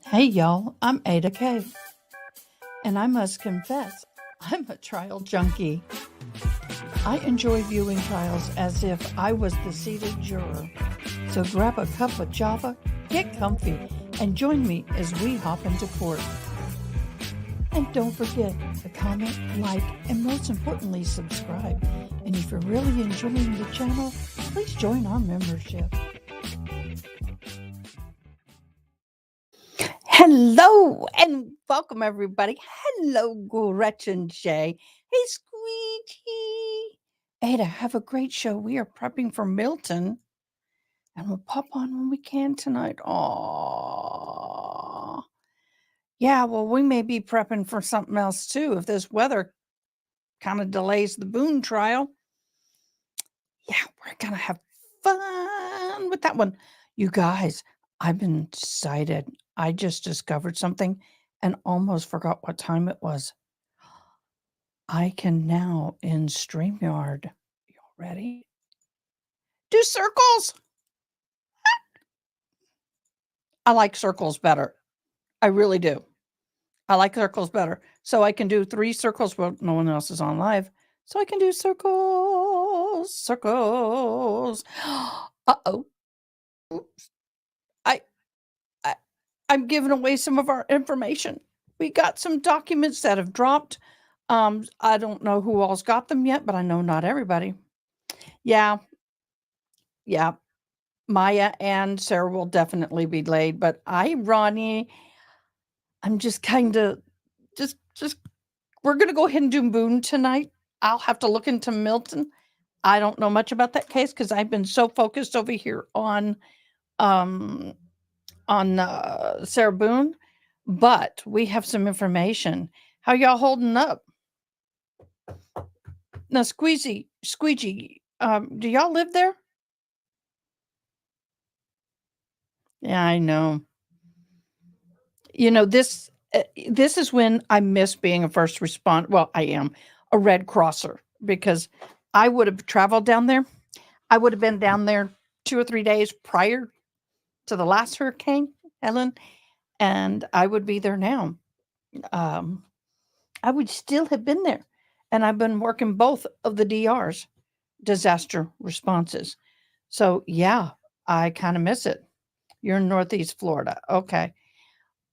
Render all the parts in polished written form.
Hey y'all, I'm Ada K. And I must confess, I'm a trial junkie. I enjoy viewing trials as if I was the seated juror. So grab a cup of java, get comfy, and join me as we hop into court. And don't forget to comment, like, and most importantly, subscribe. And if you're really enjoying the channel, please join our membership. Hello and welcome, everybody. Hello, Gretchen J. Hey, Squeegee. Ada, have a great show. We are prepping for Milton, and we'll pop on when we can tonight. Aww. Yeah, well, we may be prepping for something else too if this weather kind of delays the Boone trial. Yeah, we're going to have fun with that one. You guys, I've been excited. I just discovered something and almost forgot what time it was. I can now in StreamYard. Y'all ready? Do circles. I like circles better. I really do. I like circles better. So I can do 3 circles. Well, no one else is on live. So I can do circles, circles. Uh-oh. Oops. I'm giving away some of our information. We got some documents that have dropped. I don't know who all's got them yet, but I know not everybody. Yeah. Maya and Sarah will definitely be delayed, but Ronnie, I'm just kind of just we're gonna go ahead and do Boone tonight. I'll have to look into Milton. I don't know much about that case because I've been so focused over here on Sarah Boone, but we have some information. How y'all holding up? Now, Squeegee, do y'all live there? Yeah, I know. You know, this is when I miss being a first responder. Well, I am a Red Crosser because I would have traveled down there. I would have been down there 2 or 3 days prior to the last hurricane, Helen, and I would be there now. I would still have been there. And I've been working both of the DRs, disaster responses. So, yeah, I kind of miss it. You're in Northeast Florida. Okay.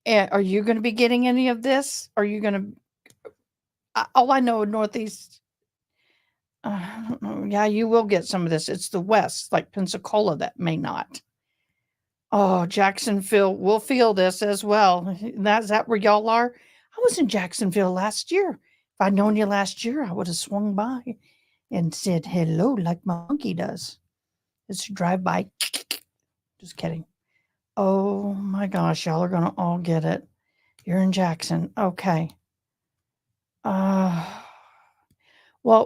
And are you going to be getting any of this? Are you going to? All I know, Northeast. I don't know. Yeah, you will get some of this. It's the West, like Pensacola, that may not. Oh, Jacksonville will feel this as well. Is that where y'all are? I was in Jacksonville last year. If I'd known you last year, I would have swung by and said hello like my monkey does. It's a drive by. Just kidding. Oh my gosh, y'all are going to all get it. You're in Jackson. Okay. Well,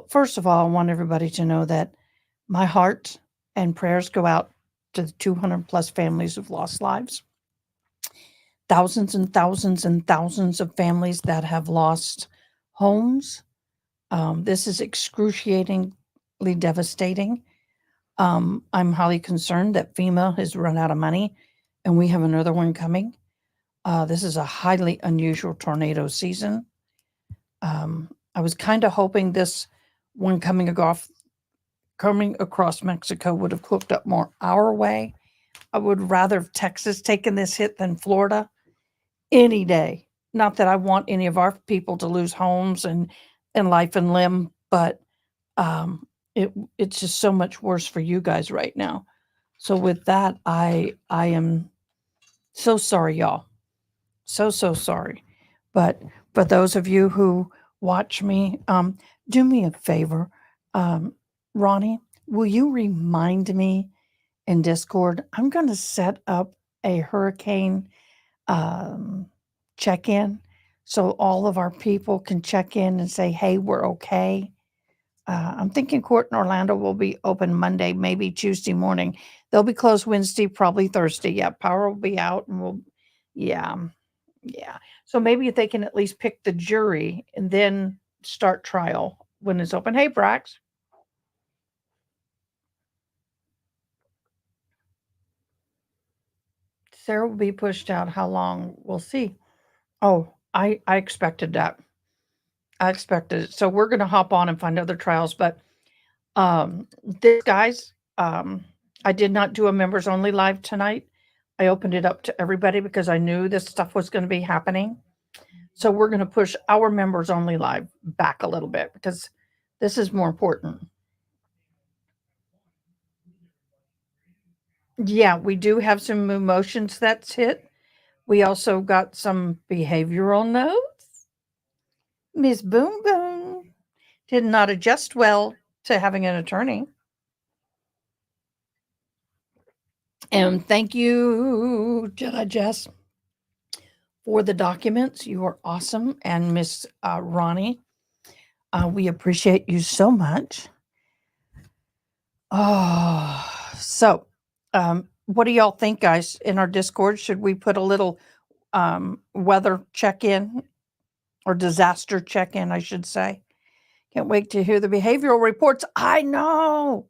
first of all, I want everybody to know that my heart and prayers go out to the 200 plus families who've lost lives. Thousands and thousands and thousands of families that have lost homes. This is excruciatingly devastating. I'm highly concerned that FEMA has run out of money and we have another one coming. This is a highly unusual tornado season. I was kind of hoping this one coming across Mexico would have hooked up more our way. I would rather have Texas taken this hit than Florida any day. Not that I want any of our people to lose homes and life and limb, but it's just so much worse for you guys right now. So with that, I am so sorry, y'all. So sorry. But for those of you who watch me, do me a favor. Um, Ronnie, will you remind me in Discord? I'm going to set up a hurricane um, check in so all of our people can check in and say, hey, we're okay. I'm thinking Court in Orlando will be open Monday, maybe Tuesday morning. They'll be closed Wednesday, probably Thursday. Yeah, power will be out and yeah, yeah. So maybe if they can at least pick the jury and then start trial when it's open. Hey, Brax. Sarah will be pushed out. How long? We'll see. Oh, I expected that. I expected it. So we're going to hop on and find other trials. But this, guys, I did not do a members only live tonight. I opened it up to everybody because I knew this stuff was going to be happening. So we're going to push our members only live back a little bit because this is more important. Yeah, we do have some emotions that's hit. We also got some behavioral notes. Miss Boom Boom did not adjust well to having an attorney. And thank you, Jedi Jess, for the documents. You are awesome. And Miss Ronnie, we appreciate you so much. Oh, so what do y'all think, guys, in our Discord? Should we put a little weather check in or disaster check in, I should say? Can't wait to hear the behavioral reports. I know.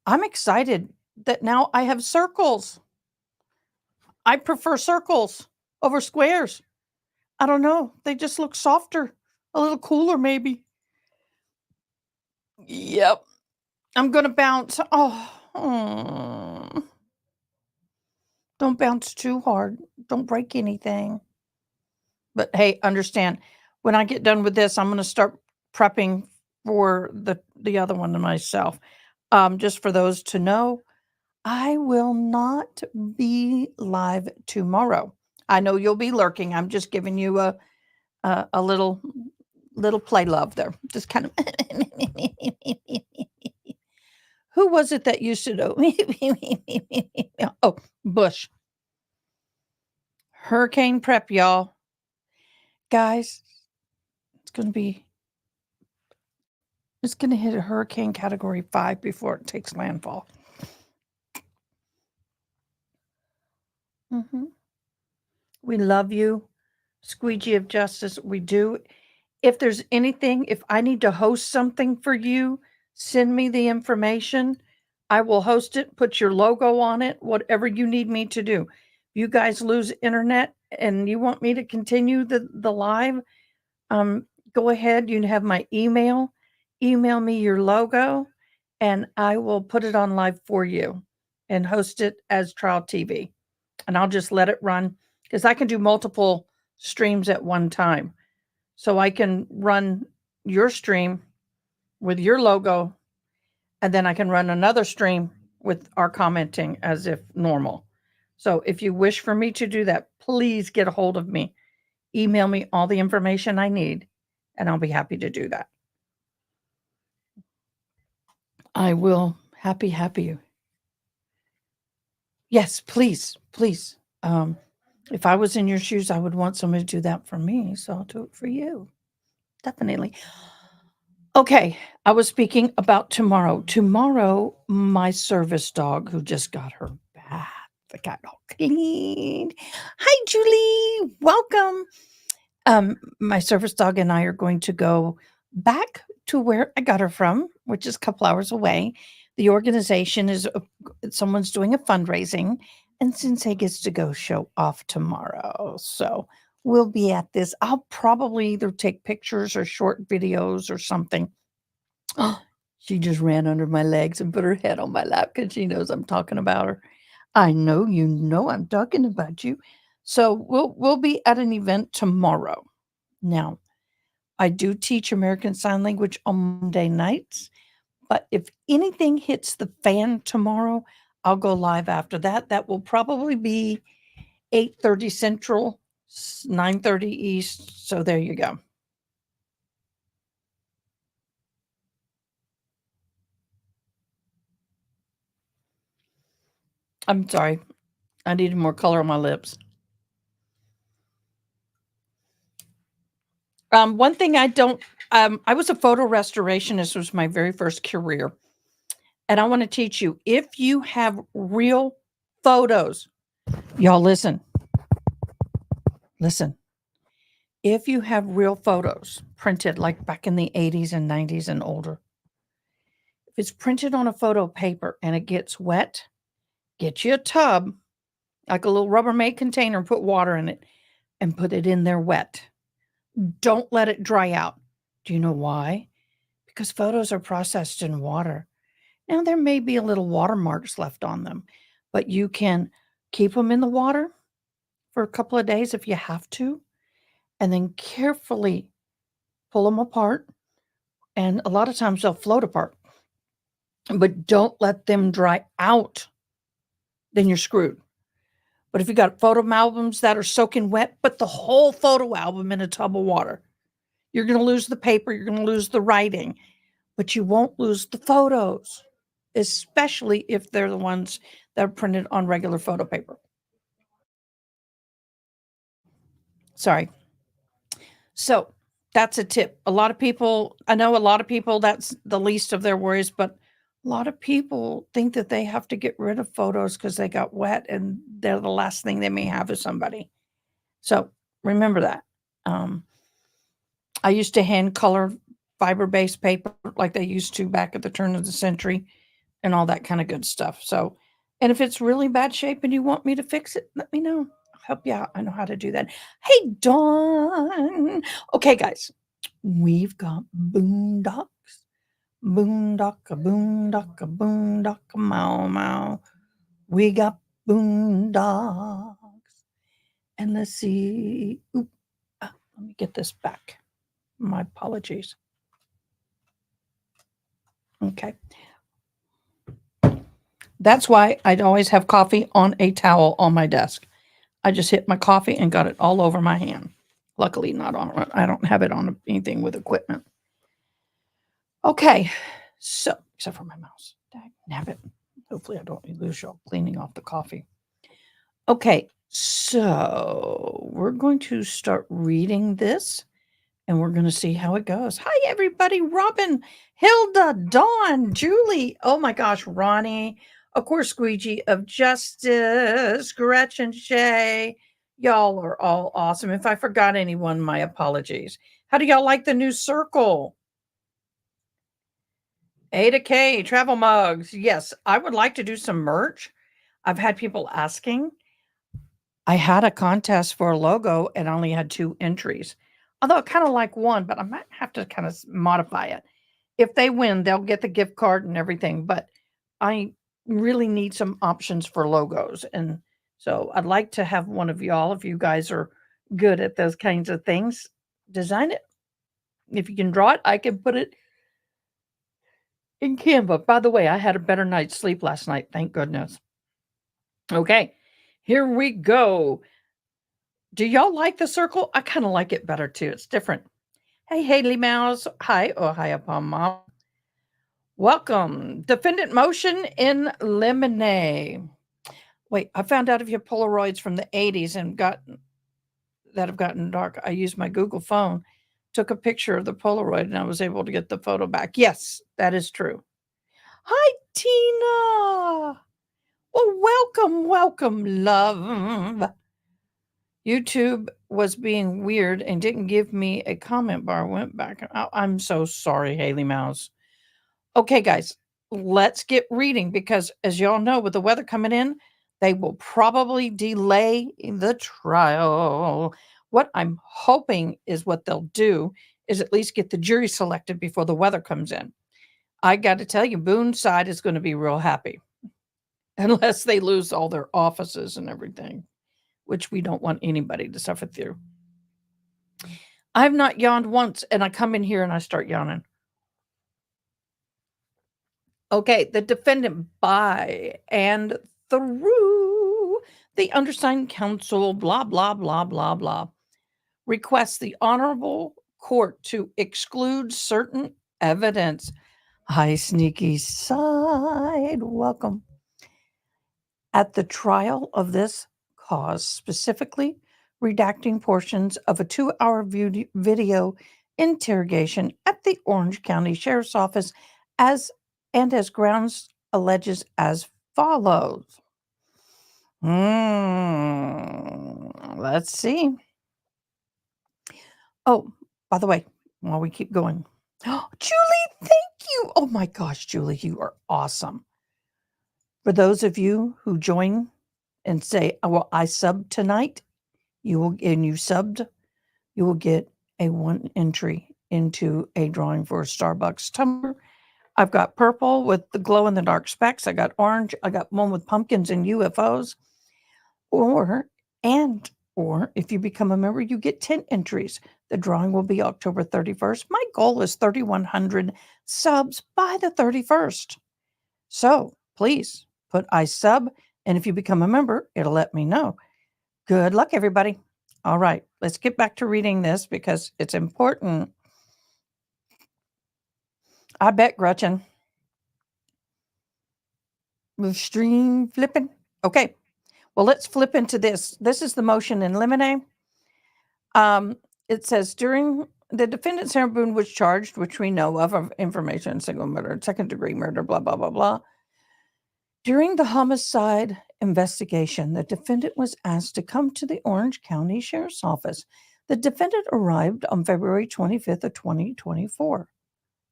I'm excited that now I have circles. I prefer circles over squares. I don't know. They just look softer, a little cooler, maybe. Yep. I'm going to bounce. Oh, don't bounce too hard. Don't break anything. But hey, understand when I get done with this, I'm going to start prepping for the other one to myself. Just for those to know, I will not be live tomorrow. I know you'll be lurking. I'm just giving you a little play love there. Just kind of. Who was it that used to do? Oh, Bush. Hurricane prep, y'all. Guys, it's going to be. It's going to hit a hurricane category 5 before it takes landfall. Mm-hmm. We love you, Squeegee of Justice. We do. If there's anything, if I need to host something for you, send me the information. I will host it, put your logo on it, whatever you need me to do. You guys lose internet and you want me to continue the live, go ahead. You have my email. Email me your logo and I will put it on live for you and host it as trial TV. And I'll just let it run because I can do multiple streams at one time. So I can run your stream with your logo, and then I can run another stream with our commenting as if normal. So if you wish for me to do that, please get a hold of me. Email me all the information I need, and I'll be happy to do that. I will happy. Yes, please, please. If I was in your shoes, I would want somebody to do that for me, so I'll do it for you. Definitely. Okay, I was speaking about tomorrow. Tomorrow, my service dog, who just got her bath, got all cleaned. Hi, Julie. Welcome. My service dog and I are going to go back to where I got her from, which is a couple hours away. The organization is someone's doing a fundraising, and Sensei gets to go show off tomorrow. So we'll be at this. I'll probably either take pictures or short videos or something. Oh, she just ran under my legs and put her head on my lap because she knows I'm talking about her. I know you know I'm talking about you. So we'll be at an event tomorrow. Now, I do teach American Sign Language on Monday nights, but if anything hits the fan tomorrow, I'll go live after that. That will probably be 8:30 Central, 9:30 East. So there you go. I'm sorry. I needed more color on my lips. One thing I don't, I was a photo restorationist, was my very first career. And I want to teach you, if you have real photos, y'all listen. If you have real photos printed like back in the 80s and 90s and older, if it's printed on a photo paper and it gets wet, get you a tub, like a little Rubbermaid container, and put water in it and put it in there wet. Don't let it dry out. Do you know why? Because photos are processed in water. Now, there may be a little watermarks left on them, but you can keep them in the water for a couple of days if you have to, and then carefully pull them apart. And a lot of times they'll float apart, but don't let them dry out. Then you're screwed. But if you got photo albums that are soaking wet, put the whole photo album in a tub of water. You're going to lose the paper, you're going to lose the writing, but you won't lose the photos, especially if they're the ones that are printed on regular photo paper. Sorry. So that's a tip. A lot of people, I know a lot of people, that's the least of their worries, but a lot of people think that they have to get rid of photos because they got wet and they're the last thing they may have is somebody. So remember that. I used to hand color fiber-based paper like they used to back at the turn of the century and all that kind of good stuff. So, and if it's really bad shape and you want me to fix it, let me know. I'll help you out. I know how to do that. Hey, Dawn. Okay, guys, we've got boondocks. Boondocka, boondocka, boondocka, mow, mow. We got boondocks. And let's see. Oop, let me get this back. My apologies. Okay. That's why I'd always have coffee on a towel on my desk. I just hit my coffee and got it all over my hand. Luckily, not on. I don't have it on anything with equipment. Okay, so except for my mouse. Nab it. Hopefully, I don't lose y'all cleaning off the coffee. Okay, so we're going to start reading this and we're going to see how it goes. Hi, everybody. Robin, Hilda, Dawn, Julie. Oh my gosh, Ronnie. Of course, Squeegee of Justice, Gretchen, Shay. Y'all are all awesome. If I forgot anyone, my apologies. How do y'all like the new circle? Ada K, travel mugs. Yes, I would like to do some merch. I've had people asking. I had a contest for a logo and I only had 2 entries. Although I kind of like one, but I might have to kind of modify it. If they win, they'll get the gift card and everything, but I really need some options for logos. And so I'd like to have one of y'all, if you guys are good at those kinds of things, design it. If you can draw it, I can put it in Canva. By the way, I had a better night's sleep last night. Thank goodness. Okay, here we go. Do y'all like the circle? I kind of like it better too. It's different. Hey, Haley Mouse. Hi, Ohio Palm Mom. Welcome. Defendant motion in Lemonade. Wait, I found out if you have Polaroids from the 80s and have gotten dark. I used my Google phone, took a picture of the Polaroid, and I was able to get the photo back. Yes, that is true. Hi, Tina. Well, welcome, love. YouTube was being weird and didn't give me a comment bar. Went back. Oh, I'm so sorry, Haley Mouse. Okay, guys, let's get reading because, as y'all know, with the weather coming in, they will probably delay the trial. What I'm hoping is what they'll do is at least get the jury selected before the weather comes in. I got to tell you, Boone's side is going to be real happy unless they lose all their offices and everything, which we don't want anybody to suffer through. I've not yawned once, and I come in here and I start yawning. Okay, the defendant by and through the undersigned counsel, blah, blah, blah, blah, blah, requests the honorable court to exclude certain evidence. Hi, sneaky side. Welcome. at the trial of this cause, specifically redacting portions of a 2-hour video interrogation at the Orange County Sheriff's Office as grounds alleges as follows. Let's see. Oh, by the way, while we keep going, Julie, thank you. Oh my gosh, Julie, you are awesome. For those of you who join and say, "Oh, well, I subbed tonight," you will get a 1 entry into a drawing for a Starbucks tumbler. I've got purple with the glow in the dark specks. I got orange. I got one with pumpkins and UFOs. Or if you become a member, you get 10 entries. The drawing will be October 31st. My goal is 3,100 subs by the 31st. So please put I sub, and if you become a member, it'll let me know. Good luck, everybody. All right, let's get back to reading this because it's important. I bet, Gretchen. Move stream flipping. Okay, well, let's flip into this. This is the motion in limine. It says during the defendant Sarah Boone was charged, which we know of information, single murder, second-degree murder, blah, blah, blah, blah. During the homicide investigation, the defendant was asked to come to the Orange County Sheriff's Office. The defendant arrived on February 25th of 2024.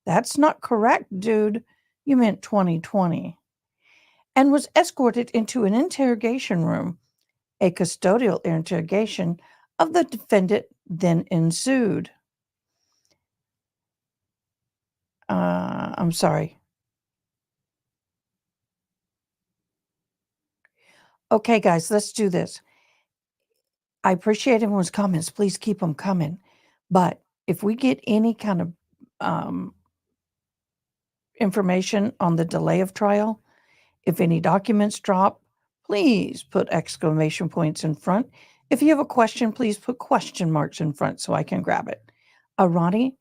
That's not correct, dude. You meant 2020. And was escorted into an interrogation room. A custodial interrogation of the defendant then ensued. I'm sorry. Okay, guys, let's do this. I appreciate everyone's comments. Please keep them coming. But if we get any kind of information on the delay of trial, if any documents drop, please put exclamation points in front. If you have a question, please put question marks in front so I can grab it. Ronnie,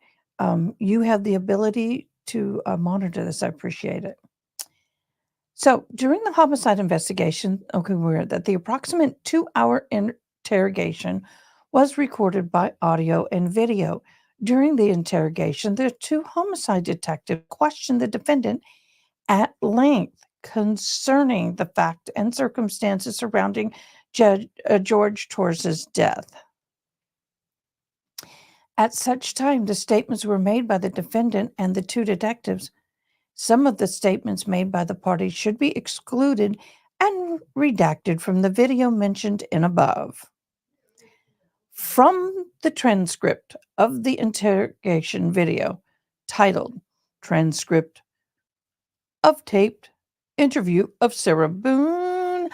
you have the ability to monitor this. I appreciate it. So during the homicide investigation, we're that the approximate 2-hour interrogation was recorded by audio and video. During the interrogation, the 2 homicide detectives questioned the defendant at length concerning the fact and circumstances surrounding George Torres's death. At such time, the statements were made by the defendant and the 2 detectives. Some of the statements made by the parties should be excluded and redacted from the video mentioned in above. From the transcript of the interrogation video titled Transcript of Taped Interview of Sarah Boone,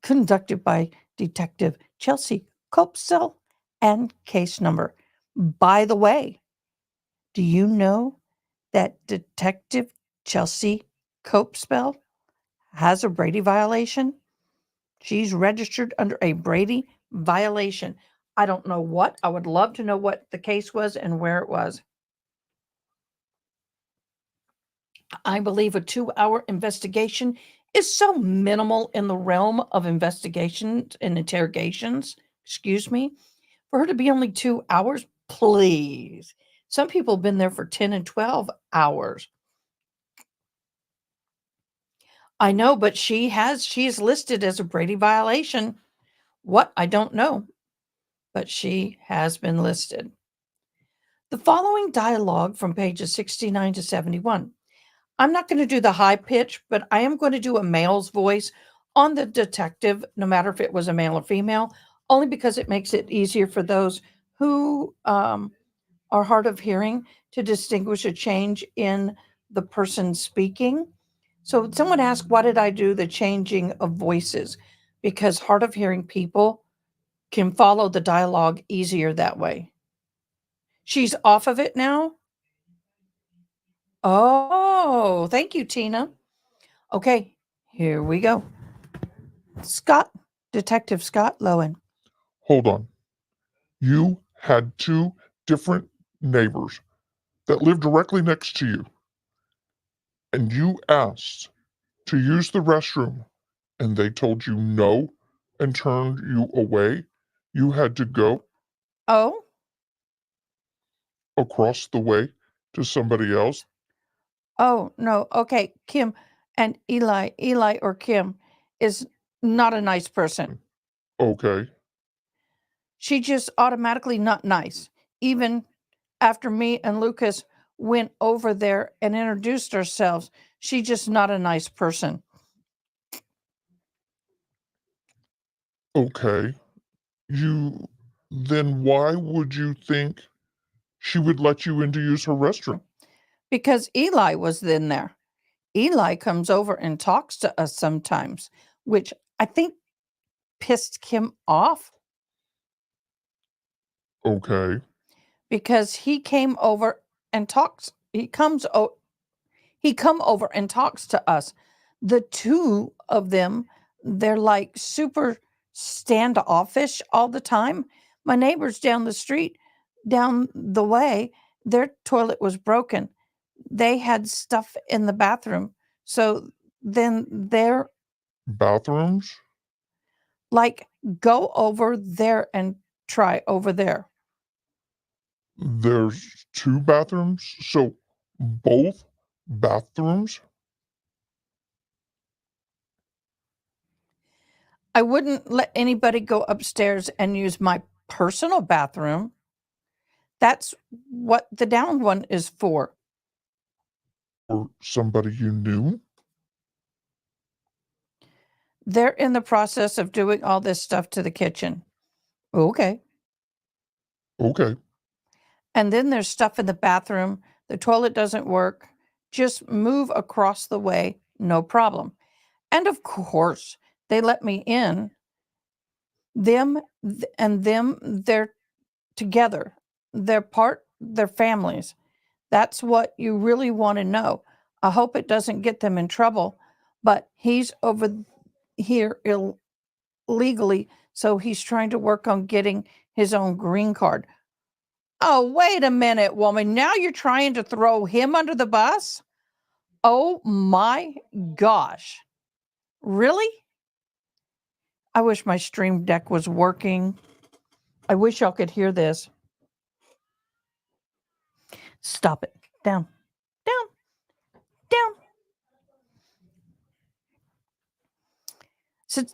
conducted by Detective Chelsea Copesell and case number. By the way, do you know that Detective Chelsea Copesell has a Brady violation? She's registered under a Brady violation. I don't know what. I would love to know what the case was and where it was. I believe a 2-hour investigation is so minimal in the realm of investigations and interrogations. Excuse me. For her to be only 2 hours, please. Some people have been there for 10 and 12 hours. I know, but she is listed as a Brady violation. What? I don't know. But she has been listed. The following dialogue from pages 69 to 71. I'm not going to do the high pitch, but I am going to do a male's voice on the detective, no matter if it was a male or female, only because it makes it easier for those who are hard of hearing to distinguish a change in the person speaking. So someone asked, why did I do the changing of voices? Because hard of hearing people can follow the dialogue easier that way. She's off of it now? Oh, thank you, Tina. Okay, here we go. Scott, Detective Scott Lowen. Hold on. You had 2 different neighbors that lived directly next to you, and you asked to use the restroom and they told you no and turned you away, you had to go Oh, across the way to somebody else? oh, no. Okay, Kim and Eli or Kim is not a nice person. Okay. She just automatically not nice. Even after me and Lucas went over there and introduced ourselves, she just not a nice person. Okay. Then why would you think she would let you in to use her restroom? Because Eli was in there. Eli comes over and talks to us sometimes, which I think pissed Kim off Okay. because he came over and talks. He come over and talks to us. The two of them, they're like super standoffish all the time. My neighbors down the street, down the way, their toilet was broken. They had stuff in the bathroom. So then they're Bathrooms? like, go over there and try over there. There's 2 bathrooms? So both bathrooms? I wouldn't let anybody go upstairs and use my personal bathroom. That's what the down one is for. Or somebody you knew? They're in the process of doing all this stuff to the kitchen. Okay. Okay. And then there's stuff in the bathroom. The toilet doesn't work. Just move across the way, no problem. And of course, they let me in. They're together. They're families. That's what you really want to know. I hope it doesn't get them in trouble, but he's over here illegally, so he's trying to work on getting his own green card. Oh, wait a minute, woman. Now you're trying to throw him under the bus? Oh my gosh. Really? I wish my stream deck was working. I wish y'all could hear this. Stop it. Down, down, down. Sit.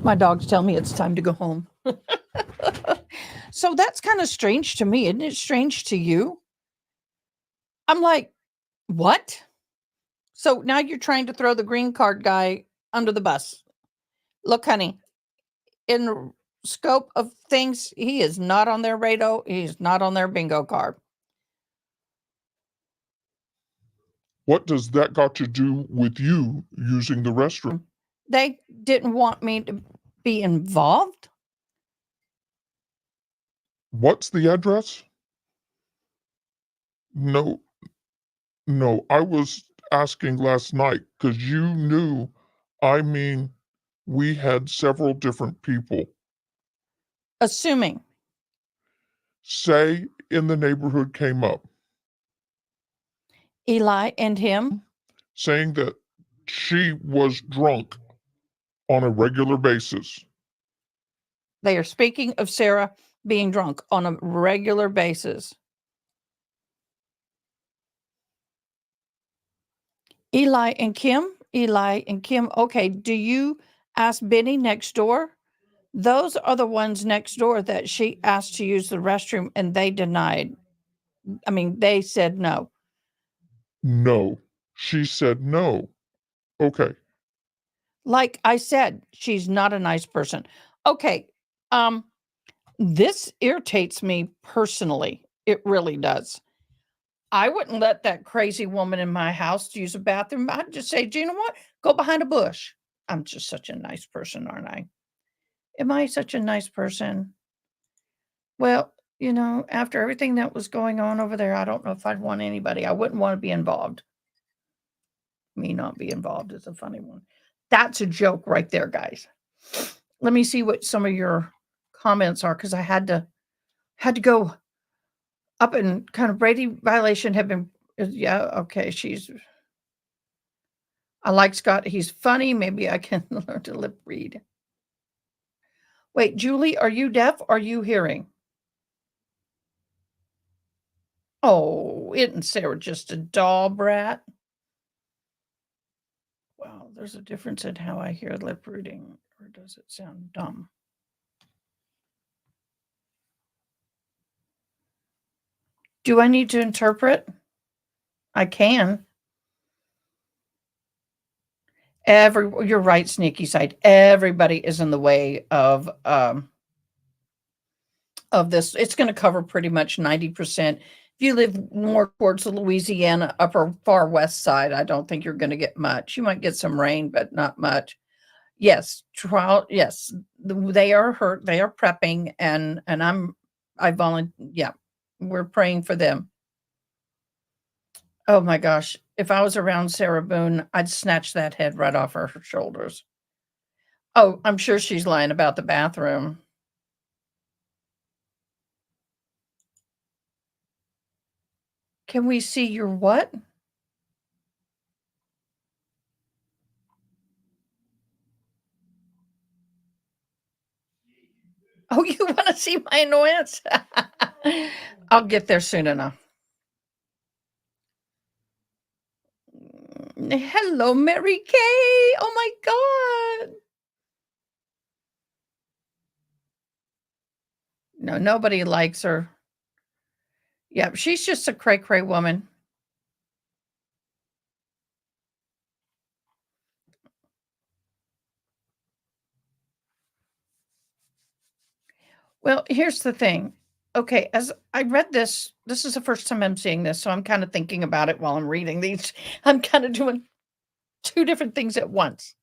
My dogs tell me it's time to go home. So that's kind of strange to me. Isn't it strange to you? I'm like, what? So now you're trying to throw the green card guy under the bus. Look, honey, in the scope of things, he is not on their radar. He's not on their bingo card. What does that got to do with you using the restroom? They didn't want me to be involved. What's the address? No, no, I was asking last night because you knew, I mean, we had several different people Assuming say in the neighborhood came up Eli and him, saying that she was drunk on a regular basis. they are speaking of Sarah being drunk on a regular basis. Eli and Kim, Eli and Kim. Okay, do you ask Benny next door? Those are the ones next door that she asked to use the restroom and they denied. I mean, they said no. No. She said no. Okay. Like I said, she's not a nice person. Okay, um, this irritates me personally. It really does. I wouldn't let that crazy woman in my house use a bathroom. I'd just say, "Do you know what? Go behind a bush." I'm just such a nice person, aren't I? Am I such a nice person? Well, after everything that was going on over there, I don't know if I'd want anybody. I wouldn't want to be involved. Me not be involved is a funny one. That's a joke right there, guys. Let me see what some of your comments are because I had to go up and kind of Brady violation have been. Yeah, okay. I like Scott. He's funny. Maybe I can learn to lip read. Wait, Julie, are you deaf? Are you hearing? Oh, isn't Sarah just a doll brat? Well, there's a difference in how I hear lip reading, or does it sound dumb? Do I need to interpret? I can. You're right, sneaky side. Everybody is in the way of this. It's going to cover pretty much 90%. If you live more towards the Louisiana upper far west side, I don't think you're going to get much. You might get some rain, but not much. Yes, yes, they are hurt. They are prepping, and I volunteer. Yeah, we're praying for them. Oh my gosh, if I was around Sarah Boone, I'd snatch that head right off her shoulders. Oh, I'm sure she's lying about the bathroom. Can we see your what? Oh, you wanna see my annoyance? I'll get there soon enough. Hello, Mary Kay. Oh my god. No, nobody likes her. Yeah, she's just a cray-cray woman. Well, here's the thing. Okay, as I read this is the first time I'm seeing this, so I'm kinda thinking about it while I'm reading these. I'm kinda doing 2 different things at once.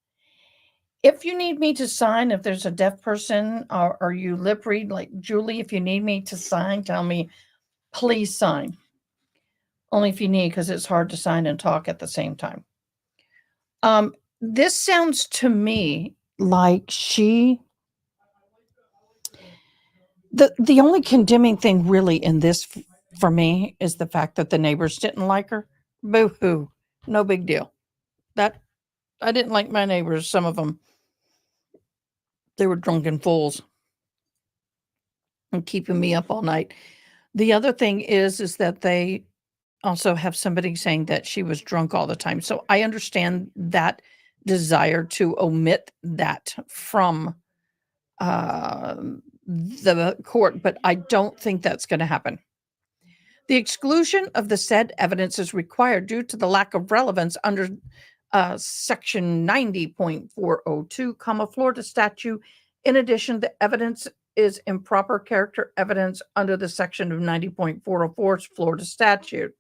If you need me to sign, if there's a deaf person or you lip read like Julie, if you need me to sign, tell me, please sign. Only if you need, because it's hard to sign and talk at the same time. This sounds to me like the only condemning thing really in this for me is the fact that the neighbors didn't like her. Boo-hoo. No big deal. That I didn't like my neighbors, some of them. They were drunken fools and keeping me up all night. The other thing is that they also have somebody saying that she was drunk all the time. So I understand that desire to omit that from the court, but I don't think that's going to happen. The exclusion of the said evidence is required due to the lack of relevance under section 90.402, Florida statute. In addition, the evidence is improper character evidence under the section of 90.404 Florida statute.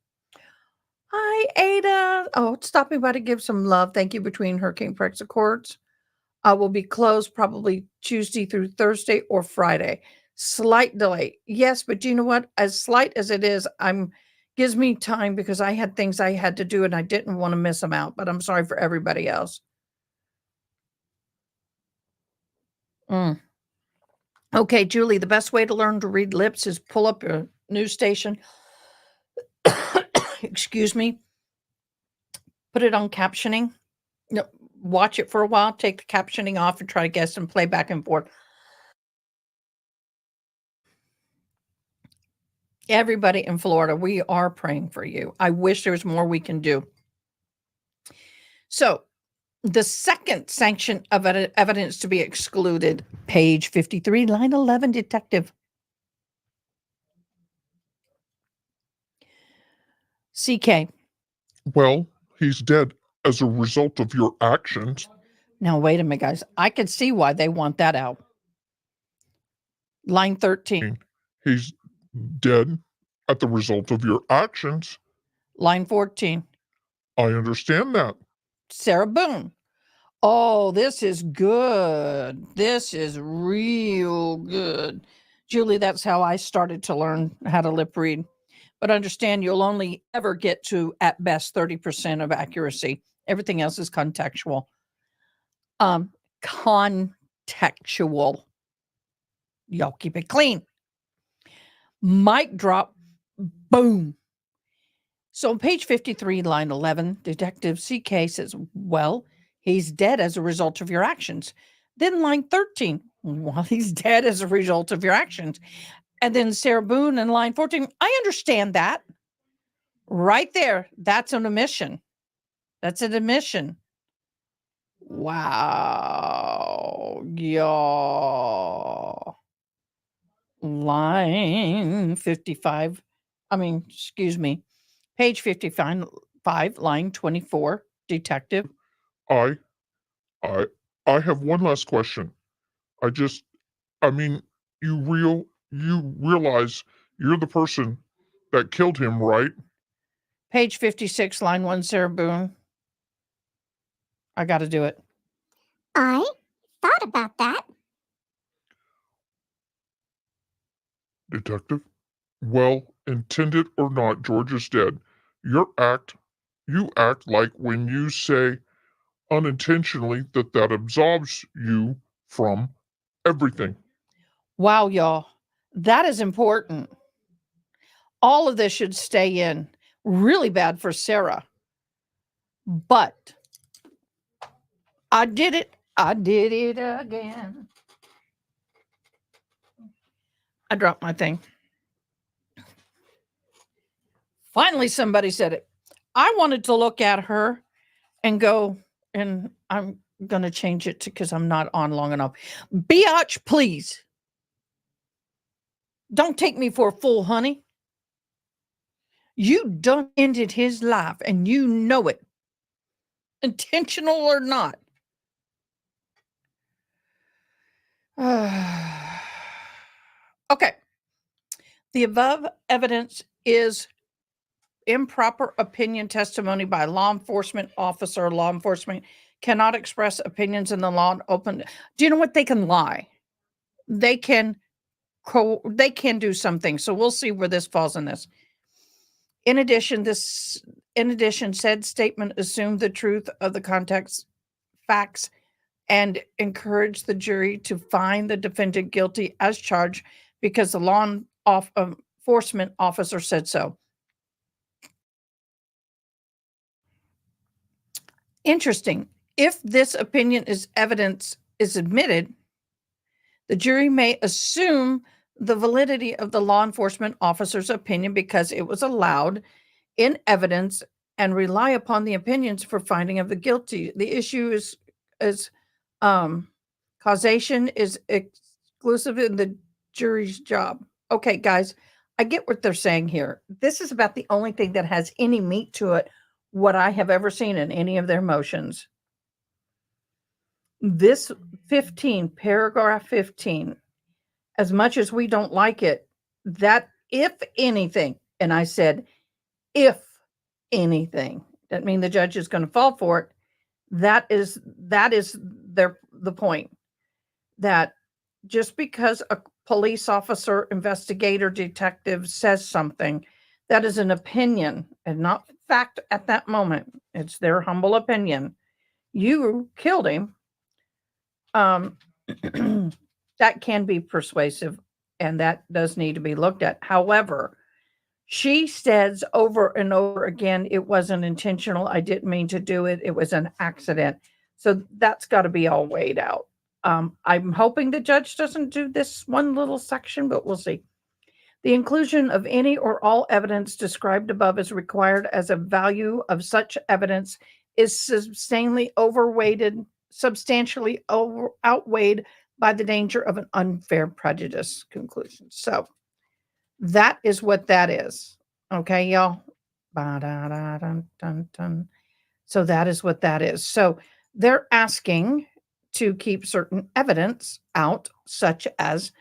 Hi, Ada. Oh, stopping by to give some love. Thank you between Hurricane Brexit courts. I will be closed probably Tuesday through Thursday or Friday. Slight delay. Yes, but you know what? As slight as it is, I'm gives me time because I had things I had to do and I didn't want to miss them out, but I'm sorry for everybody else. Mm. Okay, Julie, the best way to learn to read lips is pull up your news station. Excuse me. Put it on captioning. No, watch it for a while, take the captioning off and try to guess and play back and forth. Everybody in Florida, we are praying for you. I wish there was more we can do. So, the second sanction of evidence to be excluded, page 53, line 11, detective. CK. Well, he's dead as a result of your actions. Now, wait a minute, guys. I can see why they want that out. Line 13. He's dead at the result of your actions. Line 14. I understand that. Sarah Boone. Oh, this is good. This is real good. Julie, that's how I started to learn how to lip read. But understand you'll only ever get to, at best, 30% of accuracy. Everything else is contextual. Contextual. Y'all keep it clean. Mic drop. Boom. So on page 53, line 11, Detective CK says, well, he's dead as a result of your actions. Then line 13, well, he's dead as a result of your actions. And then Sarah Boone in line 14, I understand that. Right there, that's an omission. That's an admission. Wow. Yeah. Line 55. Excuse me. Page 55, line 24, detective. I I I have one last question. I just I mean, you realize you're the person that killed him, right? Page 56, line 1, Sarah Boone. I got to do it. I thought about that. Detective? Well, intended or not, George is dead. You act like when you say unintentionally that absolves you from everything. Wow, y'all. That is important. All of this should stay in. Really bad for Sarah. But I did it. I did it again. I dropped my thing. Finally, somebody said it. I wanted to look at her and go, and I'm going to change it because I'm not on long enough. Biatch, please. Don't take me for a fool, honey. You done ended his life and you know it. Intentional or not. Okay. The above evidence is improper opinion testimony by law enforcement officer. Law enforcement cannot express opinions in the law and open. Do you know what? They can lie. They can do something. So we'll see where this falls in this. In addition, said statement assumed the truth of the context facts and encouraged the jury to find the defendant guilty as charged because the law enforcement officer said so. Interesting. If this opinion is evidence is admitted, the jury may assume the validity of the law enforcement officer's opinion because it was allowed in evidence and rely upon the opinions for finding of the guilty. The issue is causation is exclusive in the jury's job. Okay, guys, I get what they're saying here. This is about the only thing that has any meat to it, what I have ever seen in any of their motions. This 15, paragraph 15, as much as we don't like it, that if anything, and I said, if anything, that means the judge is going to fall for it. That is the point, that just because a police officer, investigator, detective says something, that is an opinion and not fact at that moment. It's their humble opinion. You killed him. That can be persuasive, and that does need to be looked at. However, she says over and over again, it wasn't intentional. I didn't mean to do it. It was an accident. So that's got to be all weighed out. I'm hoping the judge doesn't do this one little section, but we'll see. The inclusion of any or all evidence described above is required as a value of such evidence is substantially outweighed by the danger of an unfair prejudice conclusion. So that is what that is. Okay, y'all. So that is what that is. So they're asking to keep certain evidence out, such as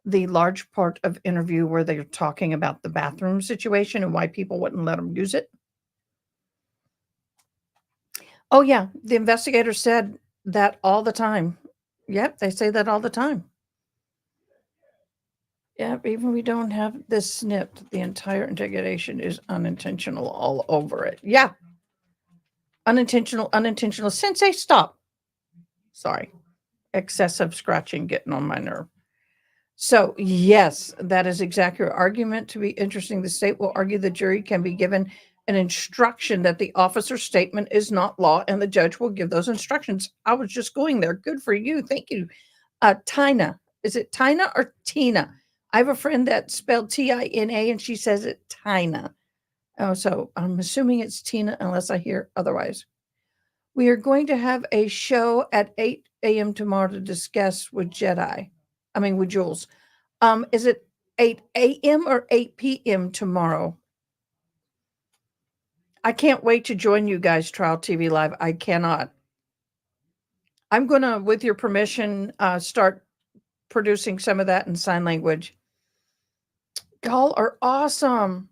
the large part of interview where they're talking about the bathroom situation and why people wouldn't let them use it. Oh, yeah. The investigator said that all the time. Yep, they say that all the time. Yep, even we don't have this snipped, the entire interrogation is unintentional all over it. Yeah. Unintentional. Sensei, stop. Sorry. Excessive scratching getting on my nerve. So, yes, that is exactly your argument. To be interesting, the state will argue the jury can be given an instruction that the officer's statement is not law, and the judge will give those instructions. I was just going there. Good for you. Thank you. Tina. Is it Tina or Tina? I have a friend that spelled Tina, and she says it Tina. Oh, so I'm assuming it's Tina unless I hear otherwise. We are going to have a show at 8 a.m. tomorrow to discuss with with Jules. Is it 8 a.m. or 8 p.m. tomorrow? I can't wait to join you guys, Trial TV Live. I cannot. I'm going to, with your permission, start producing some of that in sign language. Y'all are awesome.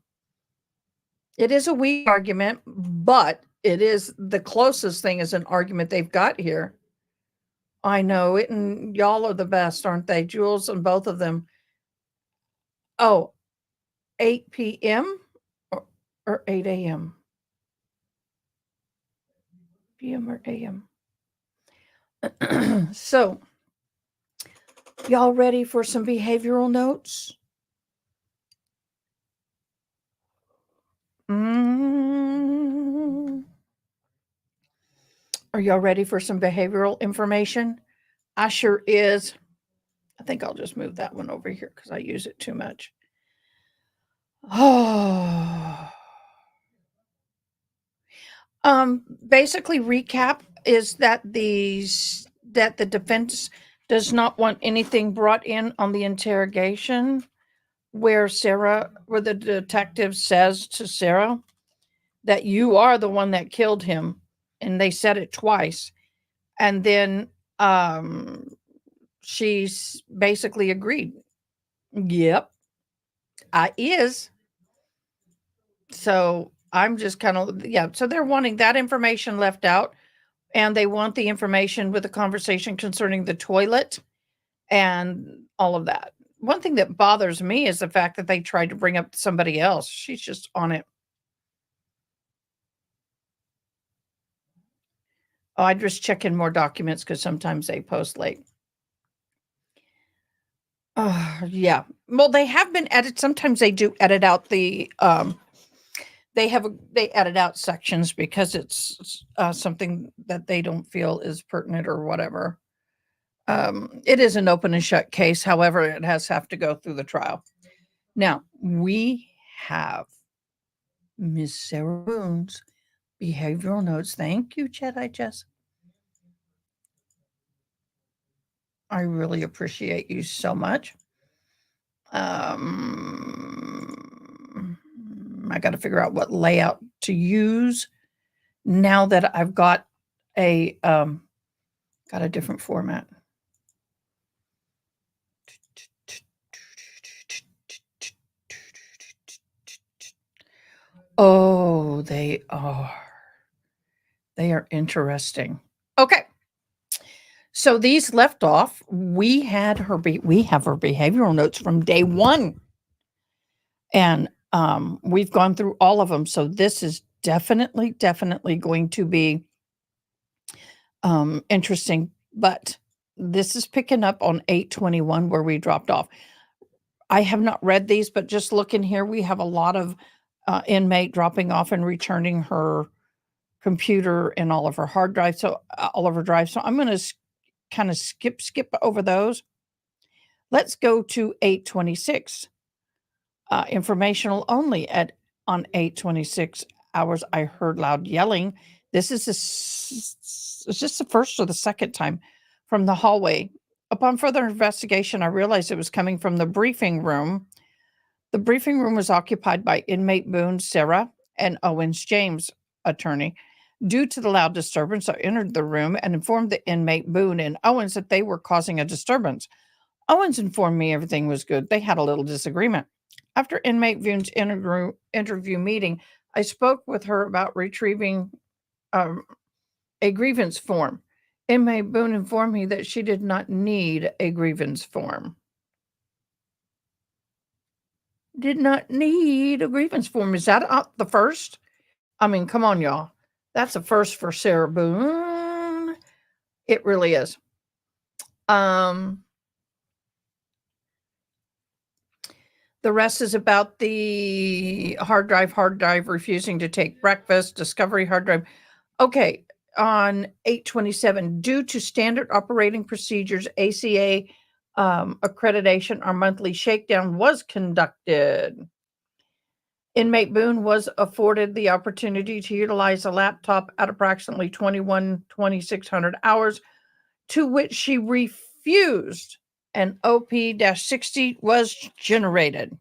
It is a weak argument, but it is the closest thing as an argument they've got here. I know it, and y'all are the best, aren't they? Jules and both of them. Oh, 8 p.m. or 8 a.m. p.m. or a.m. So, y'all ready for some behavioral notes? Are y'all ready for some behavioral information? I sure is. I think I'll just move that one over here because I use it too much. Oh. Basically, recap is that the defense does not want anything brought in on the interrogation where the detective says to Sarah that you are the one that killed him, and they said it twice, and then she's basically agreed. Yep, I is. So I'm just kind of, yeah. So they're wanting that information left out, and they want the information with the conversation concerning the toilet and all of that. One thing that bothers me is the fact that they tried to bring up somebody else. She's just on it. Oh, I just check in more documents because sometimes they post late. Yeah. Well, they have been edited. Sometimes they do edit out the they edit out sections because it's something that they don't feel is pertinent or whatever. It is an open and shut case. However, it have to go through the trial. Now, we have Miss Sarah Boone's behavioral notes. Thank you, Jedi Jess. I really appreciate you so much. I got to figure out what layout to use now that I've got a different format. Oh, they are. They are interesting. Okay. So these left off. We have her behavioral notes from day one. And we've gone through all of them. So this is definitely going to be interesting. But this is picking up on 821 where we dropped off. I have not read these, but just looking here, we have a lot of inmate dropping off and returning her computer and all of her hard drives. So all of her drives. So I'm going to kind of skip over those. Let's go to 826. Informational only on 826 hours. I heard loud yelling. This is it's just the first or the second time from the hallway. Upon further investigation, I realized it was coming from the briefing room. The briefing room was occupied by inmate Boone, Sarah, and Owens James, attorney. Due to the loud disturbance, I entered the room and informed the inmate Boone and Owens that they were causing a disturbance. Owens informed me everything was good. They had a little disagreement. After inmate Boone's interview meeting, I spoke with her about retrieving a grievance form. Inmate Boone informed me that she did not need a grievance form. Did not need a grievance form. Is that the first? I mean, come on, y'all. That's a first for Sarah Boone. It really is. The rest is about the hard drive refusing to take breakfast, Discovery hard drive. Okay, on 8/27, due to standard operating procedures, ACA accreditation, our monthly shakedown was conducted. Inmate Boone was afforded the opportunity to utilize a laptop at approximately 2,600 hours, to which she refused. An OP-60 was generated.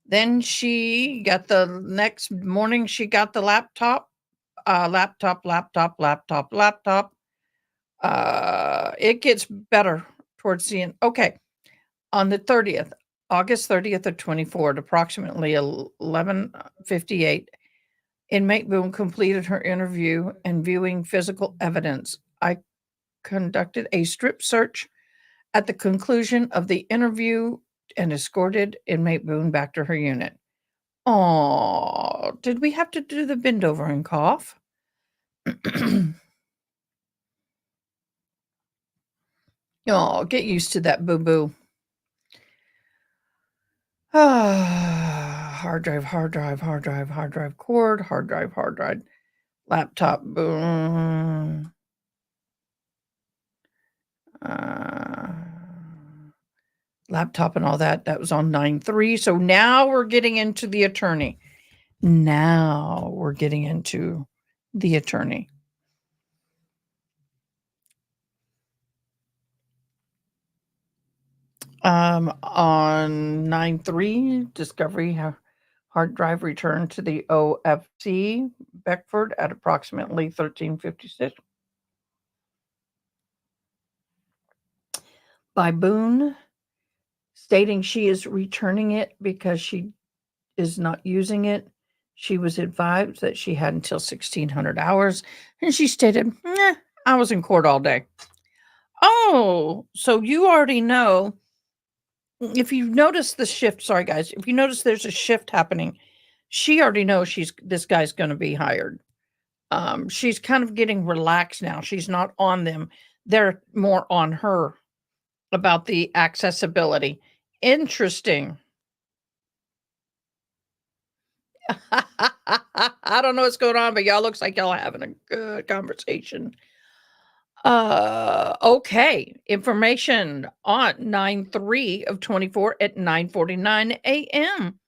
Then she got the next morning, she got the laptop. It gets better towards the end. Okay. On the 30th, August 30th of 24 at approximately 11:58, inmate Boone completed her interview and viewing physical evidence. I conducted a strip search at the conclusion of the interview and escorted inmate Boone back to her unit. Oh, did we have to do the bend over and cough? Oh, get used to that, boo-boo. Hard drive, cord, hard drive, laptop, boom. Laptop and all that. That was on 9/3. So now we're getting into the attorney. On 9/3, Discovery hard drive returned to the OFC Beckford at approximately 13:56. By Boone, stating she is returning it because she is not using it. She was advised that she had until 1,600 hours, and she stated, I was in court all day. Oh, so you already know. If you notice the shift, sorry guys, if you notice there's a shift happening, she already knows this guy's going to be hired. She's kind of getting relaxed now. She's not on them. They're more on her about the accessibility. Interesting. I don't know what's going on, but y'all looks like y'all having a good conversation. Okay. Information on 9/3 of 24 at 9:49 a.m.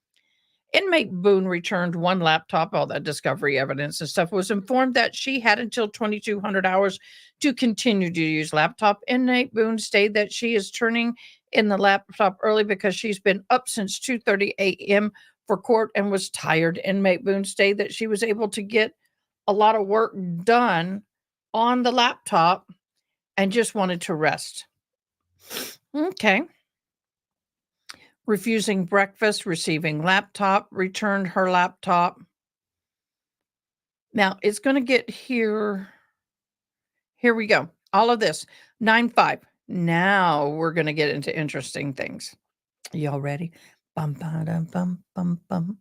Inmate Boone returned one laptop. All that discovery evidence and stuff was informed that she had until 2,200 hours to continue to use laptop. Inmate Boone stated that she is turning in the laptop early because she's been up since 2:30 a.m. for court and was tired. Inmate Boone stated that she was able to get a lot of work done on the laptop and just wanted to rest. Okay. Refusing breakfast, receiving laptop, returned her laptop. Now it's going to get here. Here we go. All of this. 9/5. Now we're going to get into interesting things. Y'all ready? Bum, ba-dum, bum, bum, bum.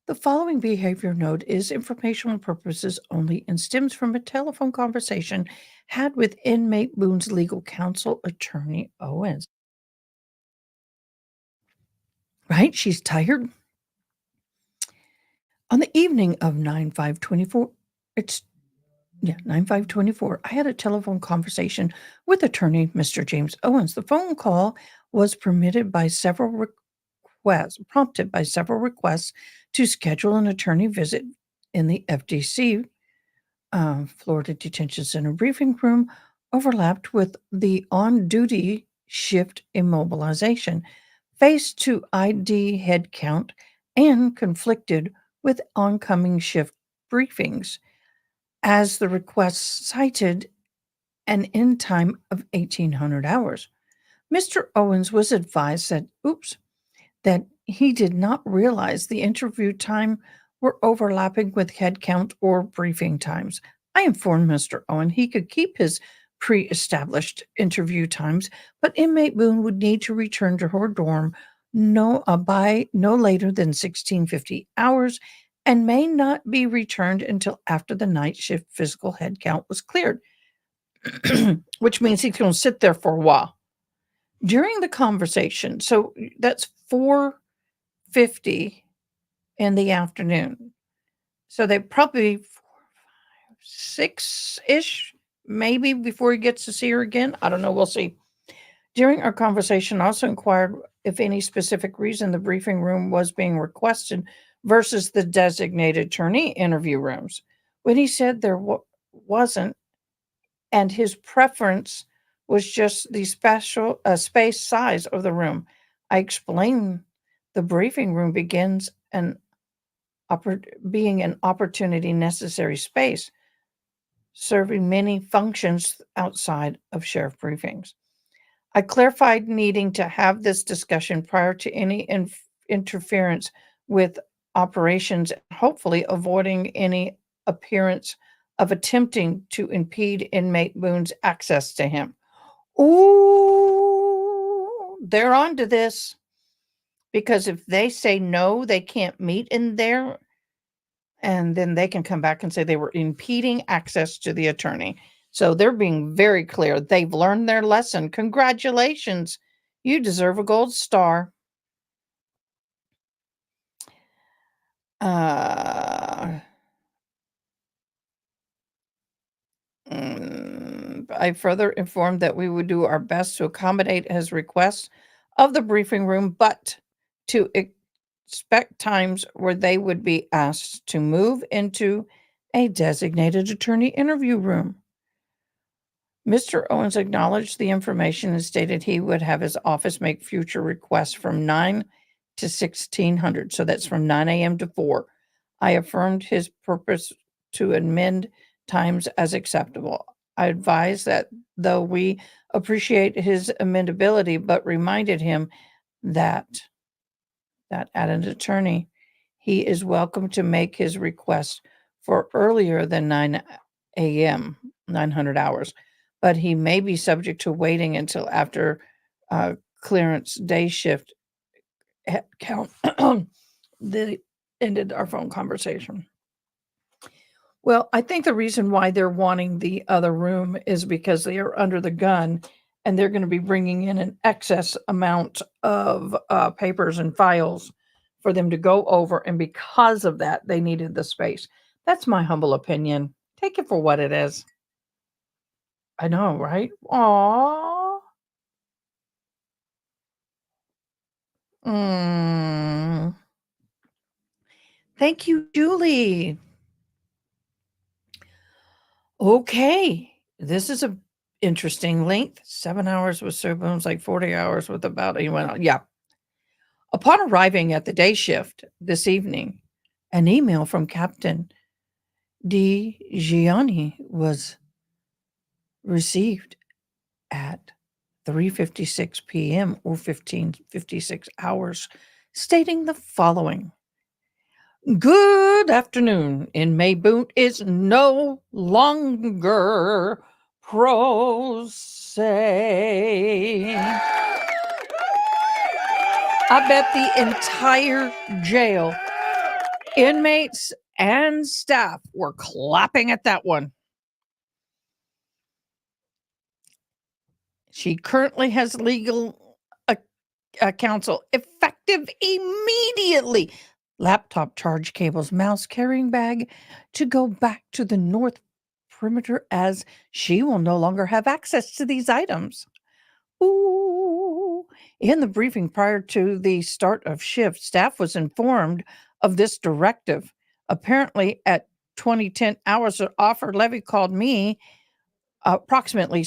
The following behavior note is informational purposes only and stems from a telephone conversation had with inmate Boone's legal counsel, Attorney Owens. Right? She's tired. On the evening of 9/5/24, 9/5/24, I had a telephone conversation with attorney Mr. James Owens. The phone call was prompted by several requests to schedule an attorney visit in the FDC, Florida Detention Center briefing room, overlapped with the on-duty shift immobilization, faced to ID head count, and conflicted with oncoming shift briefings, as the request cited an end time of 1,800 hours. Mr. Owens was advised that he did not realize the interview time were overlapping with head count or briefing times. I informed Mr. Owen he could keep his pre-established interview times, but inmate Boone would need to return to her dorm by no later than 1,650 hours and may not be returned until after the night shift physical head count was cleared, which means he's going to sit there for a while. During the conversation, so that's 4:50 in the afternoon. So they probably 6-ish, maybe before he gets to see her again. I don't know. We'll see. During our conversation, I also inquired if any specific reason the briefing room was being requested versus the designated attorney interview rooms. When he said there wasn't, and his preference was just the special space size of the room, I explained the briefing room begins being an opportunity necessary space, serving many functions outside of sheriff briefings. I clarified needing to have this discussion prior to any interference with operations, hopefully avoiding any appearance of attempting to impede inmate Boone's access to him. Ooh, they're onto this because if they say no, they can't meet in there, and then they can come back and say they were impeding access to the attorney. So they're being very clear. They've learned their lesson. Congratulations. You deserve a gold star. I further informed that we would do our best to accommodate his request of the briefing room, but to expect times where they would be asked to move into a designated attorney interview room. Mr. Owens acknowledged the information and stated he would have his office make future requests from 9 to 1600. So that's from 9 a.m. to 4. I affirmed his purpose to amend times as acceptable. I advised that though we appreciate his amendability, but reminded him that at an attorney, he is welcome to make his request for earlier than 9 a.m., 900 hours, but he may be subject to waiting until after clearance day shift count. They ended our phone conversation. Well, I think the reason why they're wanting the other room is because they are under the gun and they're going to be bringing in an excess amount of papers and files for them to go over. And because of that, they needed the space. That's my humble opinion. Take it for what it is. I know, right? Aww. Mm. Thank you, Julie. Okay. This is a interesting length. 7 hours with Sir Boone's like 40 hours with about he went on. Yeah. Upon arriving at the day shift this evening, an email from Captain Di Gianni was received at 3:56 p.m. or 15:56 hours, stating the following. Good afternoon. Inmate Boone is no longer pro se. I bet the entire jail, inmates and staff, were clapping at that one. She currently has legal counsel effective immediately. Laptop, charge cables, mouse, carrying bag to go back to the north perimeter as she will no longer have access to these items. Ooh. In the briefing prior to the start of shift, staff was informed of this directive. Apparently, at 2010 hours, Officer Levy called me approximately,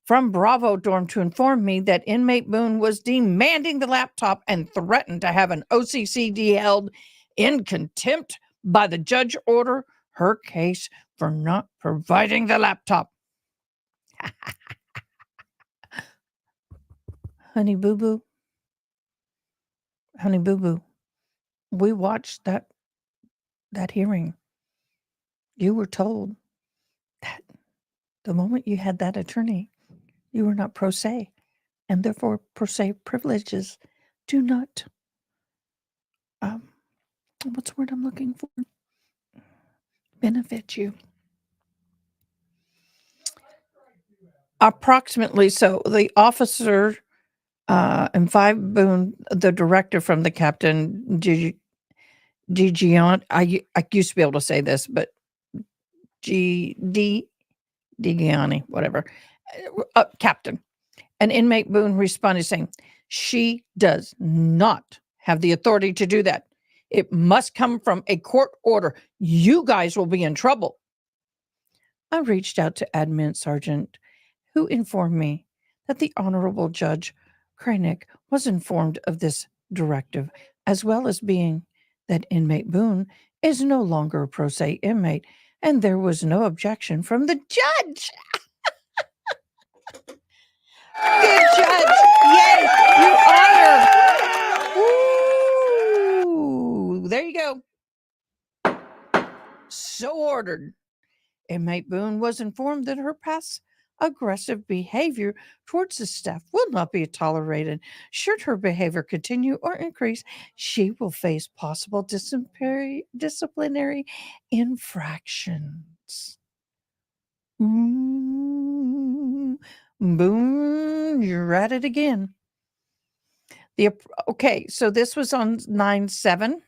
from Bravo dorm to inform me that inmate Boone was demanding the laptop and threatened to have an OCCD held in contempt by the judge order her case for not providing the laptop. Honey boo boo, we watched that hearing. You were told that the moment you had that attorney, you were not pro se, and therefore pro se privileges do not what's the word I'm looking for? Benefit you. Approximately so. The officer And 5, Boone, the director from the captain, Gigion, I used to be able to say this, but G D Digiani, whatever, captain. And inmate Boone responded saying, "She does not have the authority to do that. It must come from a court order. You guys will be in trouble." I reached out to Admin Sergeant, who informed me that the Honorable Judge Kreinig was informed of this directive, as well as being that inmate Boone is no longer a pro se inmate, and there was no objection from the judge. Good judge! Yay! You honor! Woo! There you go. So ordered. Inmate Boone was informed that her past aggressive behavior towards the staff will not be tolerated. Should her behavior continue or increase, she will face possible disciplinary infractions. Boone, you're at it again. Okay, so this was on 9/7.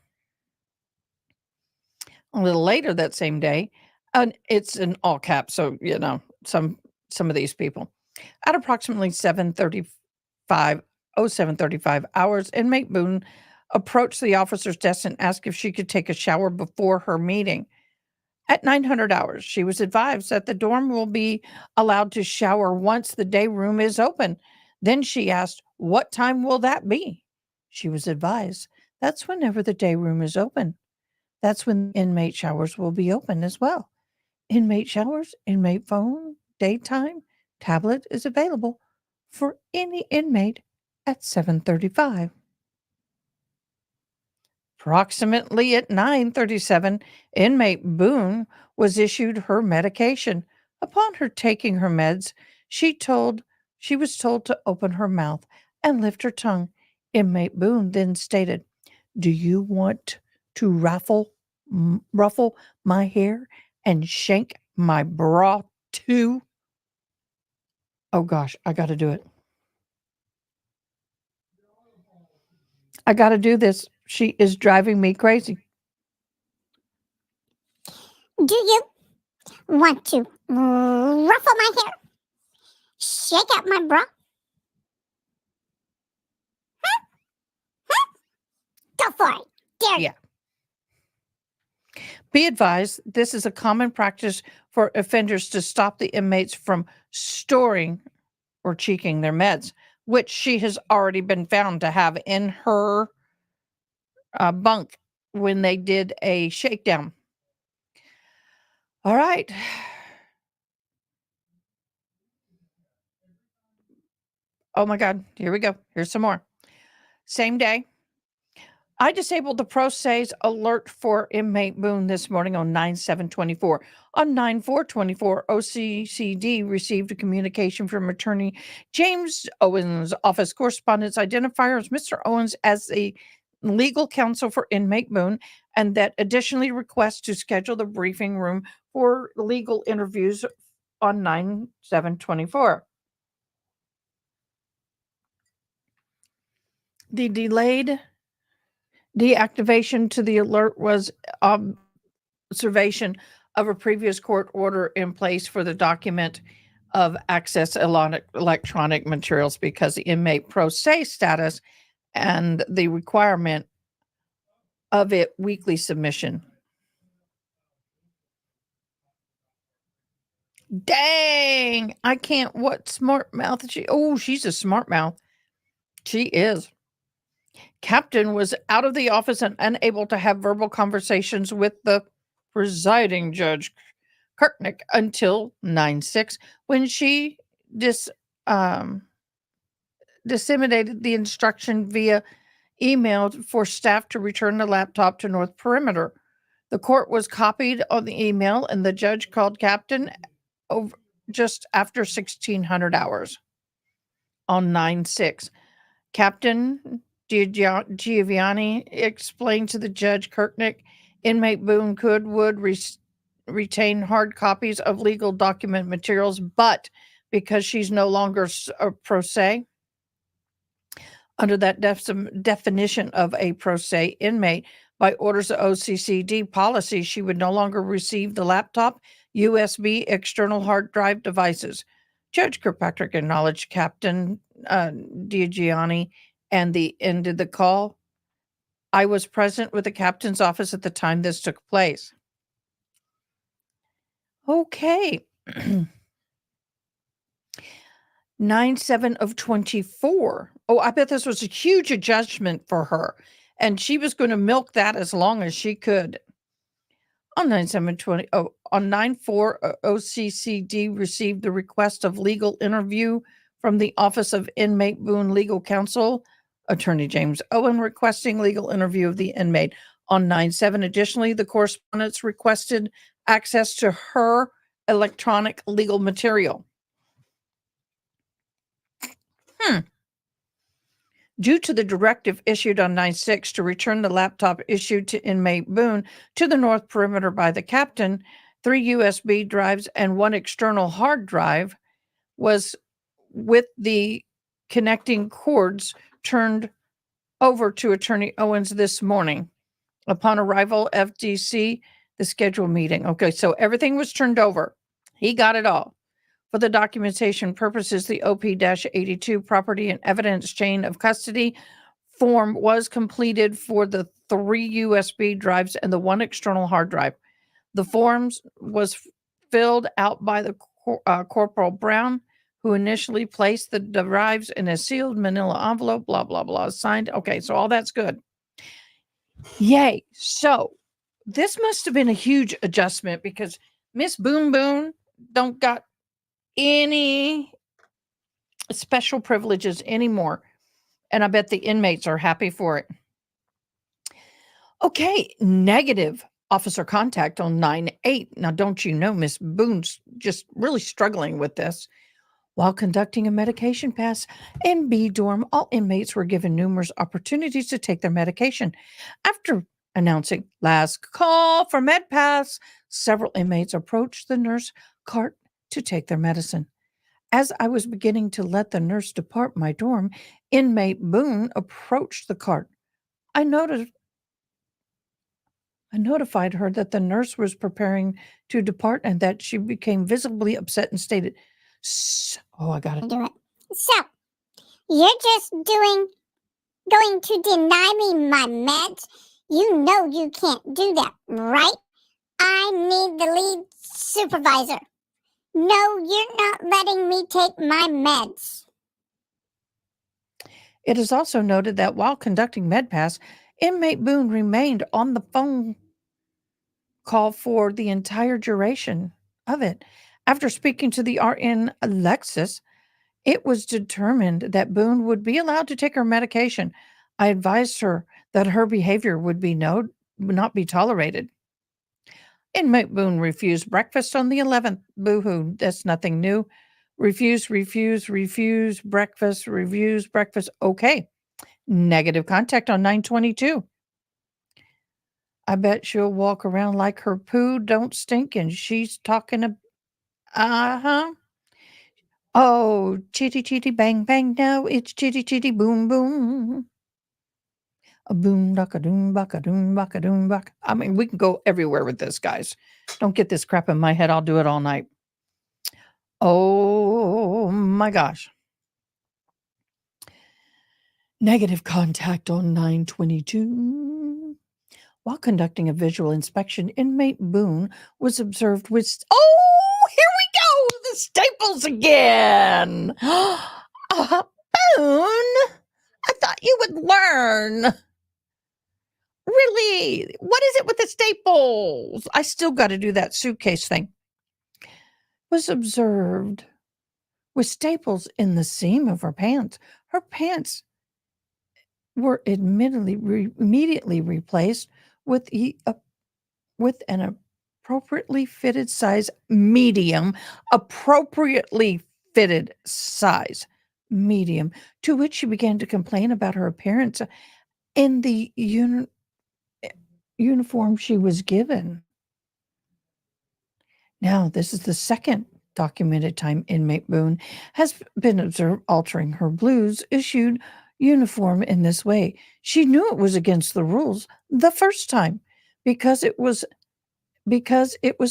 A little later that same day, and it's in all caps, so some of these people. At approximately 7:35 hours, inmate Boone approached the officer's desk and asked if she could take a shower before her meeting. At 900 hours, she was advised that the dorm will be allowed to shower once the day room is open. Then she asked, "What time will that be?" She was advised, "That's whenever the day room is open. That's when inmate showers will be open as well. Inmate showers, inmate phone, daytime, tablet is available for any inmate at 7:35. Approximately at 9:37, inmate Boone was issued her medication. Upon her taking her meds, she was told to open her mouth and lift her tongue. Inmate Boone then stated, "Do you want to ruffle my hair and shank my bra too?" Oh gosh, I got to do it. I got to do this. She is driving me crazy. Do you want to ruffle my hair? Shake out my bra? Go for it. Dare you. Yeah. Be advised, this is a common practice for offenders to stop the inmates from storing or cheeking their meds, which she has already been found to have in her bunk when they did a shakedown. All right. Oh my God. Here we go. Here's some more. Same day. I disabled the pro se's alert for inmate Boone this morning on 9/7/24. On 9/4/24, OCCD received a communication from attorney James Owens' office. Correspondence identifiers Mr. Owens as a legal counsel for inmate Boone, and that additionally requests to schedule the briefing room for legal interviews on 9/7/24. The delayed deactivation to the alert was observation of a previous court order in place for the document of access electronic materials because the inmate pro se status and the requirement of it weekly submission. Dang, I can't. What smart mouth is she? Oh, she's a smart mouth. She is. Captain was out of the office and unable to have verbal conversations with the presiding judge, Kirknick, until 9/6, when she disseminated the instruction via email for staff to return the laptop to North Perimeter. The court was copied on the email, and the judge called Captain over just after 1600 hours on 9/6. Captain Giovanni explained to the judge Kirknick, inmate Boone would retain hard copies of legal document materials, but because she's no longer a pro se, Under that definition of a pro se inmate, by orders of OCCD policy, she would no longer receive the laptop, USB, external hard drive devices. Judge Kirkpatrick acknowledged Captain Diagiani and ended the call. I was present with the captain's office at the time this took place. Okay. 9/7 of 24. Oh, I bet this was a huge adjustment for her. And she was going to milk that as long as she could. On 9/7/20, on 9/4, OCCD received the request of legal interview from the Office of Inmate Boone Legal Counsel, Attorney James Owen requesting legal interview of the inmate. On 9/7, additionally, the correspondence requested access to her electronic legal material. Due to the directive issued on 9/6 to return the laptop issued to inmate Boone to the north perimeter by the captain, 3 USB drives and 1 external hard drive was with the connecting cords turned over to Attorney Owens this morning. Upon arrival, FDC, the scheduled meeting. Okay, so everything was turned over. He got it all. For the documentation purposes, the OP-82 property and evidence chain of custody form was completed for the 3 USB drives and the 1 external hard drive. The forms was filled out by the Corporal Brown, who initially placed the drives in a sealed manila envelope, blah, blah, blah, signed. Okay, so all that's good. Yay. So this must have been a huge adjustment because Miss Boone don't got any special privileges anymore. And I bet the inmates are happy for it. Okay, negative officer contact on 9/8. Now, don't you know, Miss Boone's just really struggling with this. While conducting a medication pass in B dorm, all inmates were given numerous opportunities to take their medication. After announcing last call for med pass, several inmates approached the nurse cart to take their medicine. As I was beginning to let the nurse depart my dorm, inmate Boone approached the cart. I notified her that the nurse was preparing to depart and that she became visibly upset and stated, I got to do it. So, you're just going to deny me my meds? You know you can't do that, right? I need the lead supervisor. No, you're not letting me take my meds. It is also noted that while conducting MedPass, inmate Boone remained on the phone call for the entire duration of it. After speaking to the RN Alexis, it was determined that Boone would be allowed to take her medication. I advised her that her behavior would not be tolerated. Inmate Boone refused breakfast on the 11th. Boo-hoo, that's nothing new. Refuse, breakfast, reviews, breakfast. Okay. Negative contact on 9/22. I bet she'll walk around like her poo don't stink and she's talking uh-huh. Oh, chitty chitty bang bang, no, it's chitty chitty boom boom. A boom duck a doom buck a doom buck a doom buck. I mean, we can go everywhere with this, guys. Don't get this crap in my head. I'll do it all night. Oh my gosh. Negative contact on 9/22. While conducting a visual inspection, inmate Boone was observed with, here we go, the staples again. Boone, I thought you would learn. Really? What is it with the staples? I still got to do that suitcase thing. Was observed with staples in the seam of her pants. Her pants were immediately replaced with an appropriately fitted size medium, to which she began to complain about her appearance in the uniform she was given. Now, this is the second documented time inmate Boone has been observed altering her blues issued uniform in this way. She knew it was against the rules the first time because it was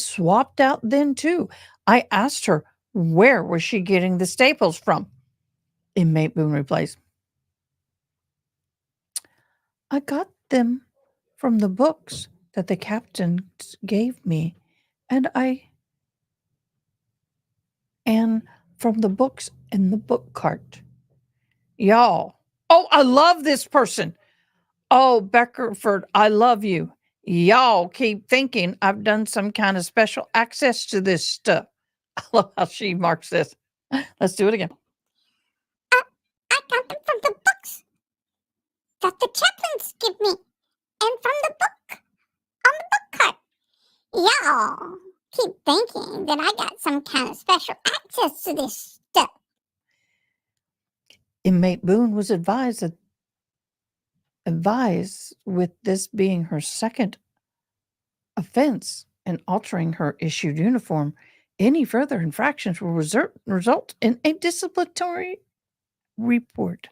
swapped out then too. I asked her where was she getting the staples from. Inmate Boone replies, I got them from the books that the captain gave me, and from the books in the book cart. Y'all. Oh, I love this person. Oh, Beckerford, I love you. Y'all keep thinking I've done some kind of special access to this stuff. I love how she marks this. Let's do it again. I got them from the books that the chaplains give me, and from the book on the book cart. Y'all keep thinking that I got some kind of special access to this stuff. Inmate Boone was advised with this being her second offense in altering her issued uniform, any further infractions will result in a disciplinary report.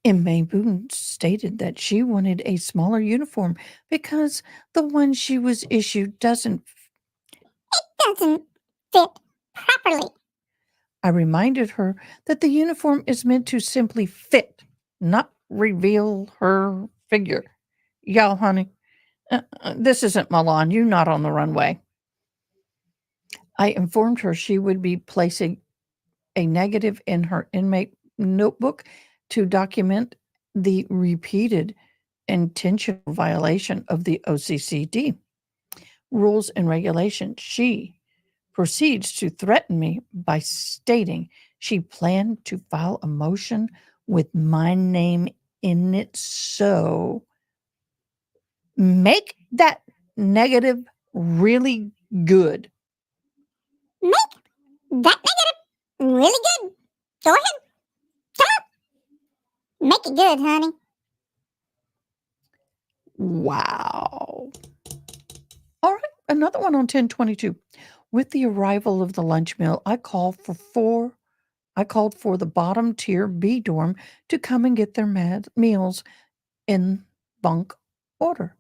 Inmate Boone stated that she wanted a smaller uniform because the one she was issued doesn't fit properly. I reminded her that the uniform is meant to simply fit, not reveal her figure. Y'all, honey, this isn't Milan. You're not on the runway. I informed her she would be placing a negative in her inmate notebook to document the repeated intentional violation of the OCCD rules and regulations. She proceeds to threaten me by stating she planned to file a motion with my name in it. So make that negative really good. Make that negative really good. Go ahead. Come on. Make it good, honey. Wow. All right, another one on 1022. With the arrival of the lunch meal, I called for the bottom tier B dorm to come and get their meals in bunk order.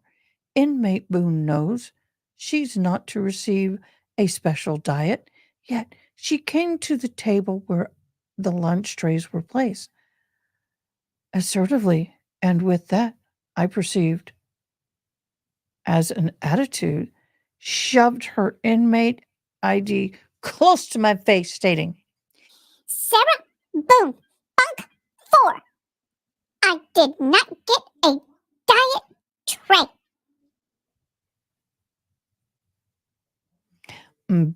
Inmate Boone knows she's not to receive a special diet, yet she came to the table where the lunch trays were placed. Assertively, and with that, I perceived as an attitude, shoved her inmate ID close to my face, stating, Sarah Boone, bunk 4. I did not get a diet tray.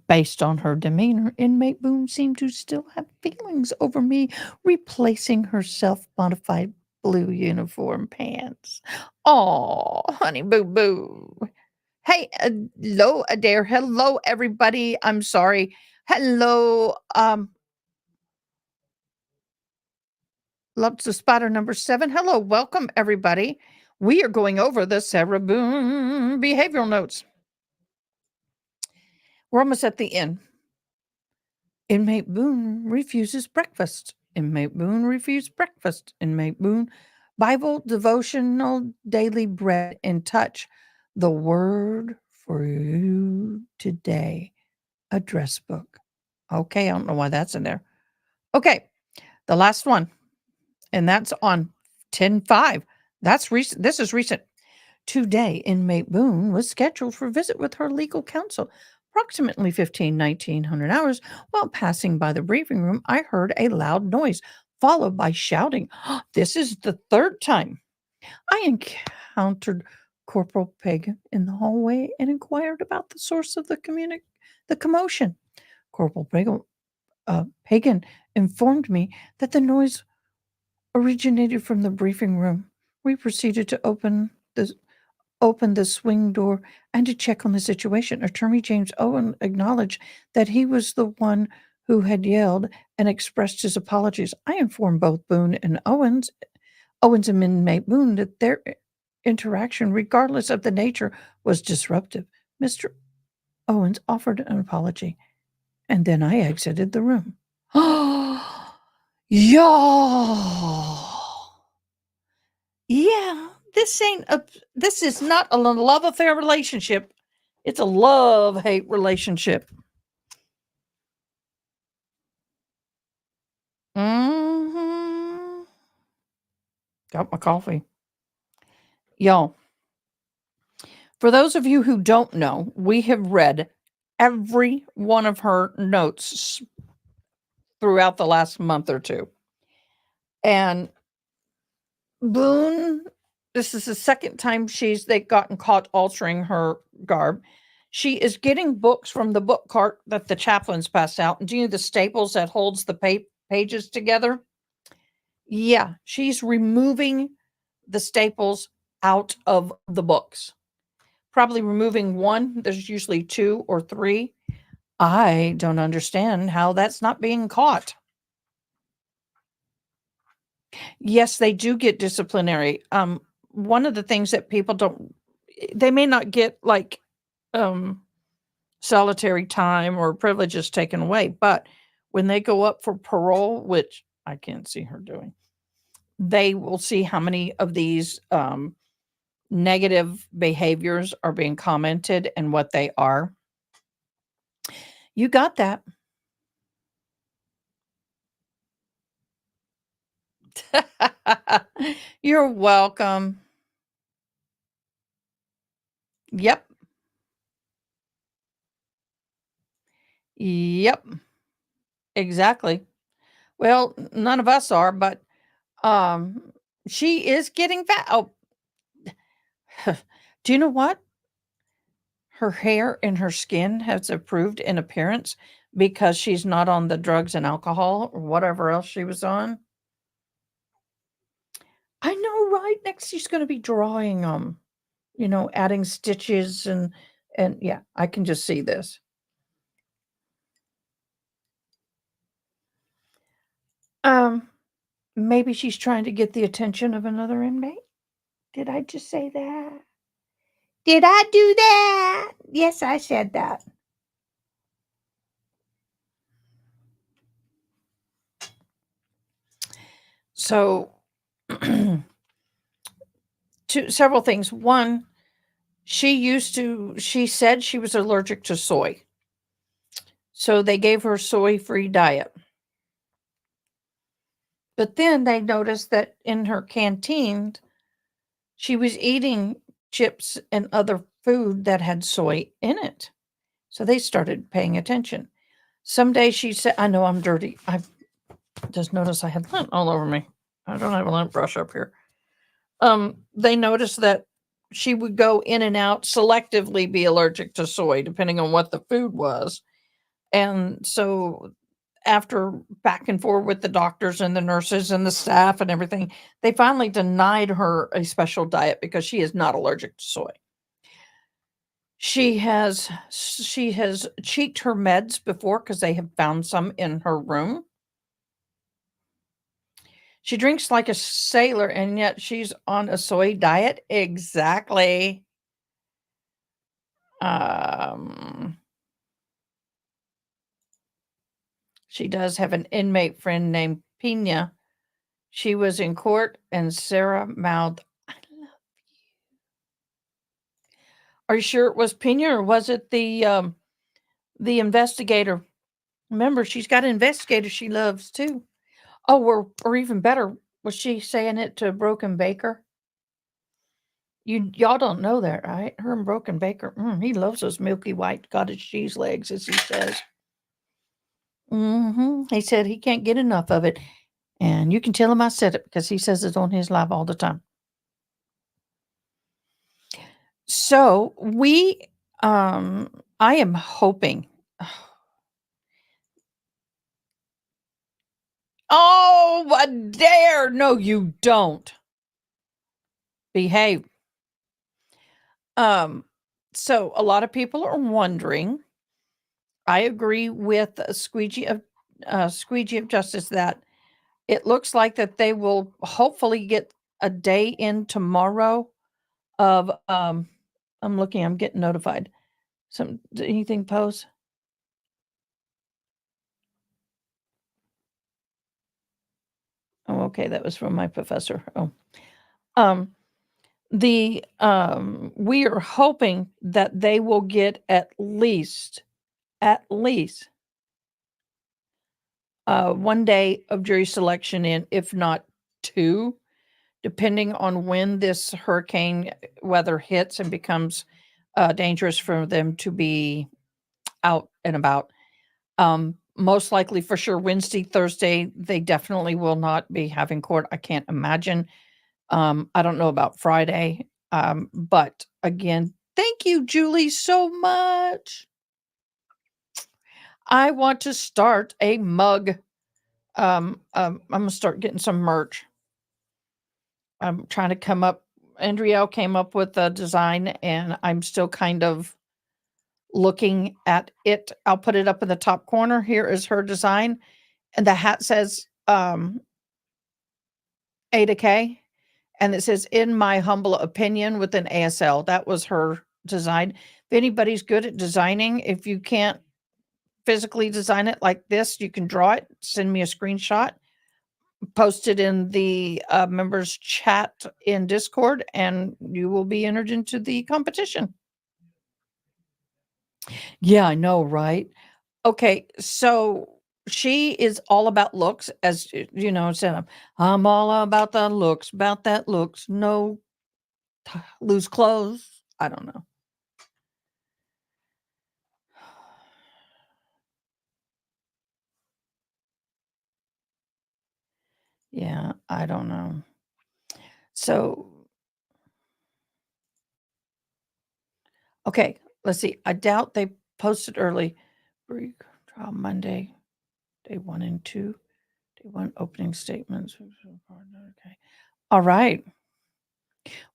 Based on her demeanor, inmate Boone seemed to still have feelings over me replacing her self-modified blue uniform pants. Oh, honey boo boo. Hey, hello, Adair. Hello, everybody. I'm sorry. Hello, loves the spotter number 7. Hello, welcome, everybody. We are going over the Sarah Boone behavioral notes. We're almost at the end. Inmate Boone refuses breakfast. Inmate Boone refused breakfast. Inmate Boone, Bible devotional daily bread in touch. The word for you today, address book. Okay, I don't know why that's in there. Okay, the last one, and that's on 10/5. That's recent. This is recent. Today, inmate Boone was scheduled for a visit with her legal counsel. Approximately 1900 hours, while passing by the briefing room, I heard a loud noise, followed by shouting. This is the third time. I encountered Corporal Pagan in the hallway and inquired about the source of the commotion. Corporal Pagan informed me that the noise originated from the briefing room. We proceeded to open the swing door and to check on the situation. Attorney James Owen acknowledged that he was the one who had yelled and expressed his apologies. I informed both Boone and Owens and inmate Boone that their interaction, regardless of the nature, was disruptive. Mr. Owens offered an apology, and then I exited the room. Y'all. Yeah, this is not a love affair relationship. It's a love-hate relationship. Mhm. Got my coffee. Y'all, for those of you who don't know, we have read every one of her notes throughout the last month or two. And Boone, this is the second time they've gotten caught altering her garb. She is getting books from the book cart that the chaplains pass out. And do you know the staples that holds the pages together? Yeah, she's removing the staples out of the books. Probably removing one. There's usually 2 or 3. I don't understand how that's not being caught. Yes, they do get disciplinary. One of the things that people don't, they may not get like solitary time or privileges taken away, but when they go up for parole, which I can't see her doing, they will see how many of these negative behaviors are being commented and what they are. You got that. You're welcome. Yep. Yep. Exactly. Well, none of us are, but um she is getting fat. Oh, do you know what? Her hair and her skin has improved in appearance because she's not on the drugs and alcohol or whatever else she was on. I know, right? Next she's going to be drawing adding stitches and yeah, I can just see this. Maybe she's trying to get the attention of another inmate. Did I just say that? Did I do that? Yes, I said that. So, several things. One, she said she was allergic to soy. So they gave her soy-free diet. But then they noticed that in her canteen, she was eating chips and other food that had soy in it. So they started paying attention. Someday she said, I know I'm dirty. I've just noticed I had lint all over me. I don't have a lint brush up here. They noticed that she would go in and out, selectively be allergic to soy, depending on what the food was. And so after back and forth with the doctors and the nurses and the staff and everything, they finally denied her a special diet because she is not allergic to soy. She has cheeked her meds before because they have found some in her room. She drinks like a sailor, and yet she's on a soy diet. Exactly. She does have an inmate friend named Pina. She was in court, and Sarah mouthed, "I love you." Are you sure it was Pina, or was it the investigator? Remember, she's got an investigator she loves too. Oh, or even better, was she saying it to Broken Baker? Y'all don't know that, right? Her and Broken Baker, he loves those milky white cottage cheese legs, as he says. He said he can't get enough of it, and you can tell him I said it because he says it on his live all the time. So I am hoping. Oh, a dare! No, you don't. Behave. So a lot of people are wondering. I agree with Squeegee of Justice that it looks like that they will hopefully get a day in tomorrow of I'm looking, I'm getting notified. Anything pose? Oh, okay, that was from my professor. Oh. Um, we are hoping that they will get at least 1 day of jury selection in, if not 2, depending on when this hurricane weather hits and becomes, dangerous for them to be out and about. Most likely for sure Wednesday, Thursday, they definitely will not be having court. I can't imagine. I don't know about Friday. But again, thank you, Julie, so much. I want to start a mug. I'm gonna start getting some merch. I'm trying to come up. Andriel came up with a design, and I'm still kind of looking at it. I'll put it up in the top corner. Here is her design, and the hat says A to K, and it says "In my humble opinion" with an ASL. That was her design. If anybody's good at designing, if you can't physically design it like this, you can draw it. Send me a screenshot. Post it in the members chat in Discord, and you will be entered into the competition. Yeah, I know, right? Okay, so she is all about looks, as you know, said I'm all about the looks, about that looks. No loose clothes. I don't know. Yeah, I don't know. So, okay, let's see. I doubt they posted early. Brief trial Monday, day 1 and 2. Day 1 opening statements. Okay. All right.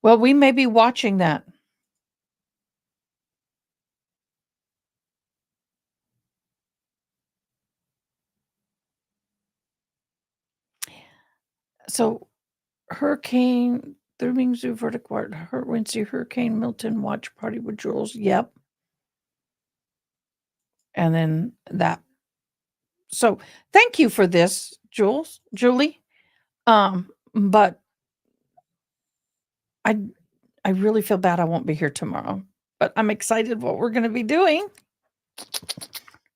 Well, we may be watching that. So, Hurricane, Thurming Zoo verdict, Wednesday, Hurricane Milton watch party with Jules. Yep. And then that. So, thank you for this, Julie. But I really feel bad I won't be here tomorrow. But I'm excited what we're going to be doing.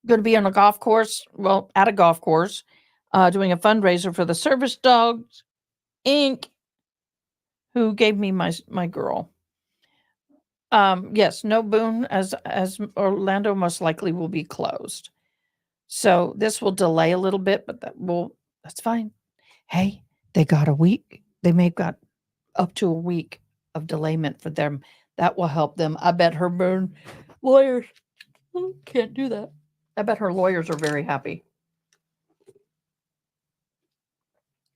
Going to be on a golf course, well, at a golf course, doing a fundraiser for the Service Dogs Inc., who gave me my girl. Yes, no Boone, as Orlando most likely will be closed. So this will delay a little bit, but that's fine. Hey, they got a week. They may have got up to a week of delayment for them. That will help them. I bet her Boone lawyers can't do that. I bet her lawyers are very happy.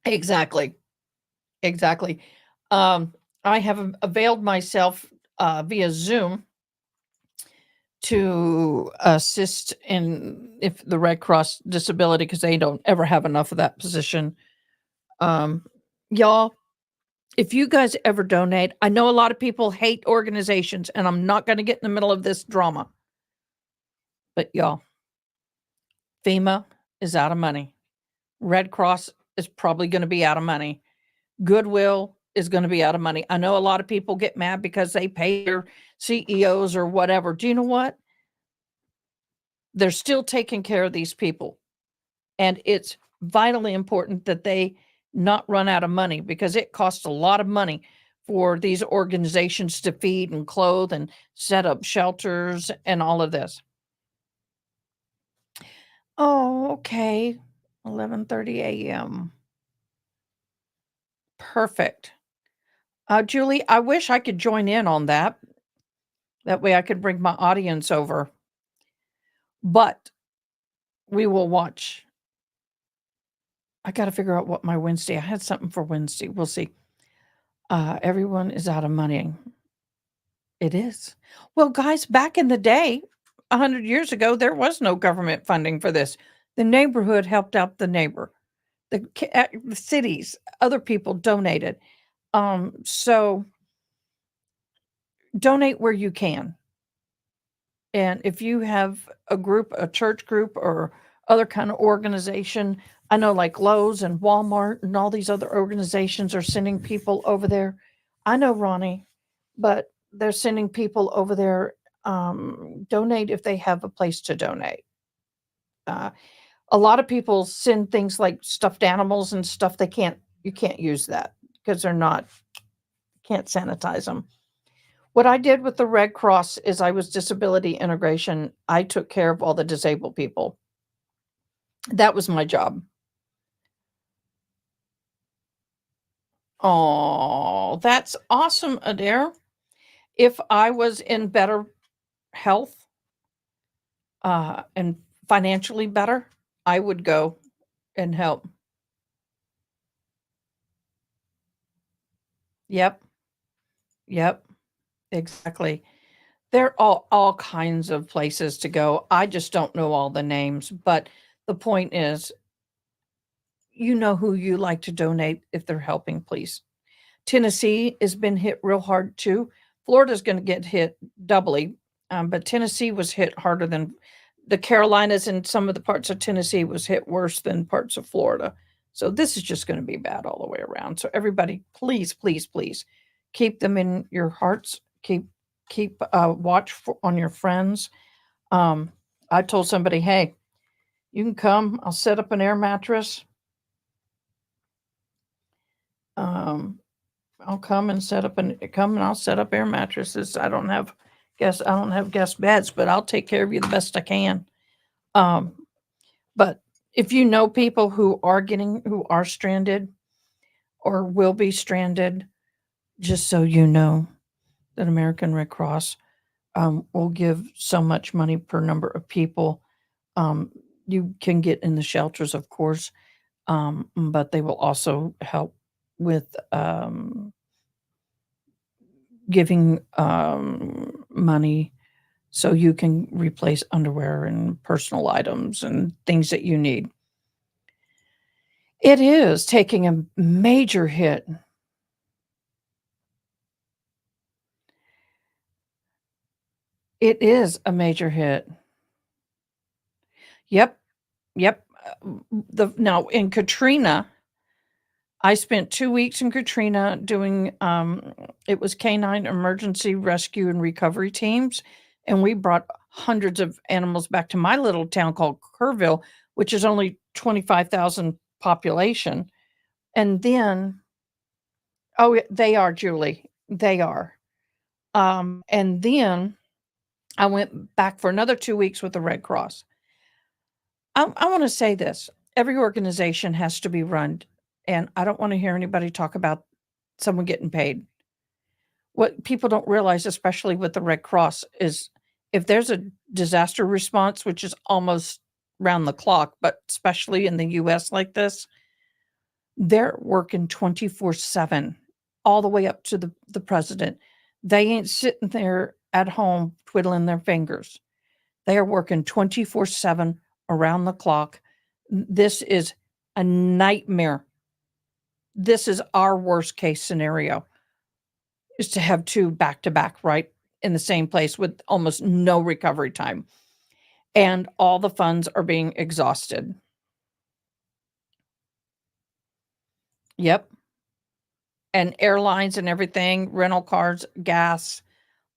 Exactly. Exactly. I have availed myself via Zoom to assist in if the Red Cross disability, because they don't ever have enough of that position. Y'all, if you guys ever donate, I know a lot of people hate organizations, and I'm not going to get in the middle of this drama. But y'all, FEMA is out of money. Red Cross is probably going to be out of money. Goodwill is going to be out of money. I know a lot of people get mad because they pay their CEOs or whatever. Do you know what? They're still taking care of these people. And it's vitally important that they not run out of money, because it costs a lot of money for these organizations to feed and clothe and set up shelters and all of this. Oh, okay. 11:30 a.m. Perfect. Julie, I wish I could join in on that. That way I could bring my audience over. But we will watch. I got to figure out what my Wednesday. I had something for Wednesday. We'll see. Everyone is out of money. It is. Well, guys, back in the day, 100 years ago, there was no government funding for this. The neighborhood helped out the neighbor. The cities, other people donated. So donate where you can. And if you have a group, a church group, or other kind of organization. I know like Lowe's and Walmart and all these other organizations are sending people over there. I know, Ronnie, but they're sending people over there, donate if they have a place to donate. Uh, a lot of people send things like stuffed animals and stuff you can't use that because they're not, can't sanitize them. What I did with the Red Cross is I was disability integration. I took care of all the disabled people. That was my job. Oh, that's awesome, Adair. If I was in better health, and financially better, I would go and help. Yep, yep, exactly. There are all kinds of places to go. I just don't know all the names, but the point is, you know who you like to donate if they're helping, please. Tennessee has been hit real hard too. Florida's going to get hit doubly, but Tennessee was hit harder than the Carolinas, and some of the parts of Tennessee was hit worse than parts of Florida. So this is just going to be bad all the way around. So everybody, please, please, please keep them in your hearts. Keep watch on your friends. I told somebody, hey, you can come. I'll set up an air mattress. Um, I'll come and I'll set up air mattresses. I don't have guest beds, but I'll take care of you the best I can. But if you know people who are stranded or will be stranded, just so you know that American Red Cross will give so much money per number of people. You can get in the shelters, of course, but they will also help with giving money so you can replace underwear and personal items and things that you need. It is taking a major hit. It is a major hit. Yep, yep. Now in Katrina, I spent 2 weeks in Katrina doing it was canine emergency rescue and recovery teams, and we brought hundreds of animals back to my little town called Kerrville, which is only 25,000 population. And then they are, Julie. They are. And then I went back for another 2 weeks with the Red Cross. I want to say this. Every organization has to be run, and I don't want to hear anybody talk about someone getting paid. What people don't realize, especially with the Red Cross, is if there's a disaster response, which is almost round the clock, but especially in the US like this, they're working 24/7, all the way up to the president. They ain't sitting there at home twiddling their fingers. They are working 24/7 around the clock. This is a nightmare. This is our worst case scenario, is to have 2 back to back, right, in the same place with almost no recovery time, and all the funds are being exhausted. Yep, and airlines and everything, rental cars, gas,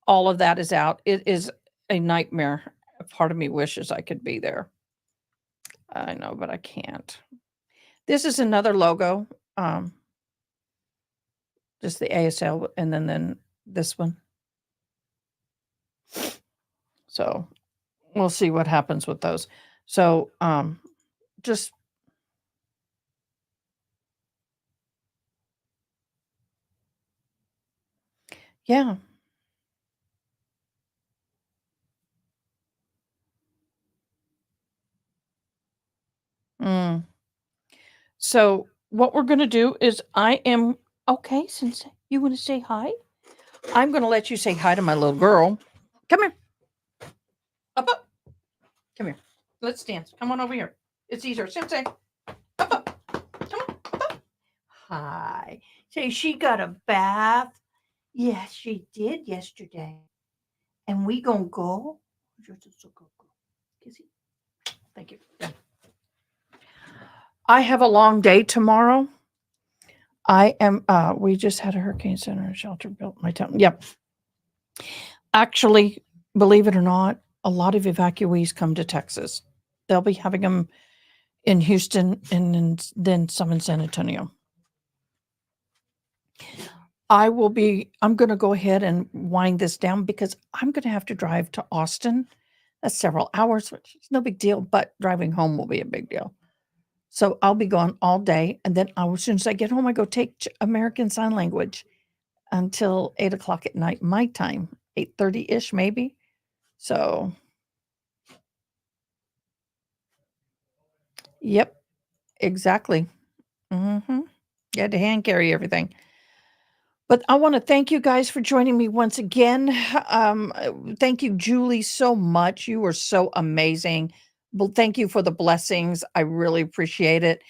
all of that is out. It is a nightmare. A part of me wishes I could be there. I know, but I can't. This is another logo, just the ASL and then this one. So, we'll see what happens with those. So, just yeah. Mm. So, what we're gonna do is okay, since you wanna say hi, I'm gonna let you say hi to my little girl. Come here. Up. Come here. Let's dance. Come on over here. It's easier. Sensei. Up. Come on. Up. Hi. Say she got a bath. Yes, she did yesterday. And we gonna go. Kissy. Thank you. Yeah. I have a long day tomorrow. We just had a hurricane center and shelter built in my town. Yep. Actually, believe it or not, a lot of evacuees come to Texas. They'll be having them in Houston and then some in San Antonio. I'm going to go ahead and wind this down because I'm going to have to drive to Austin. That's several hours, which is no big deal, but driving home will be a big deal. So I'll be gone all day. And then as soon as I get home, I go take American Sign Language until 8 o'clock at night, my time, 8:30-ish maybe. So, yep, exactly. You had to hand carry everything. But I want to thank you guys for joining me once again. Thank you, Julie, so much. You were so amazing. Well, thank you for the blessings. I really appreciate it.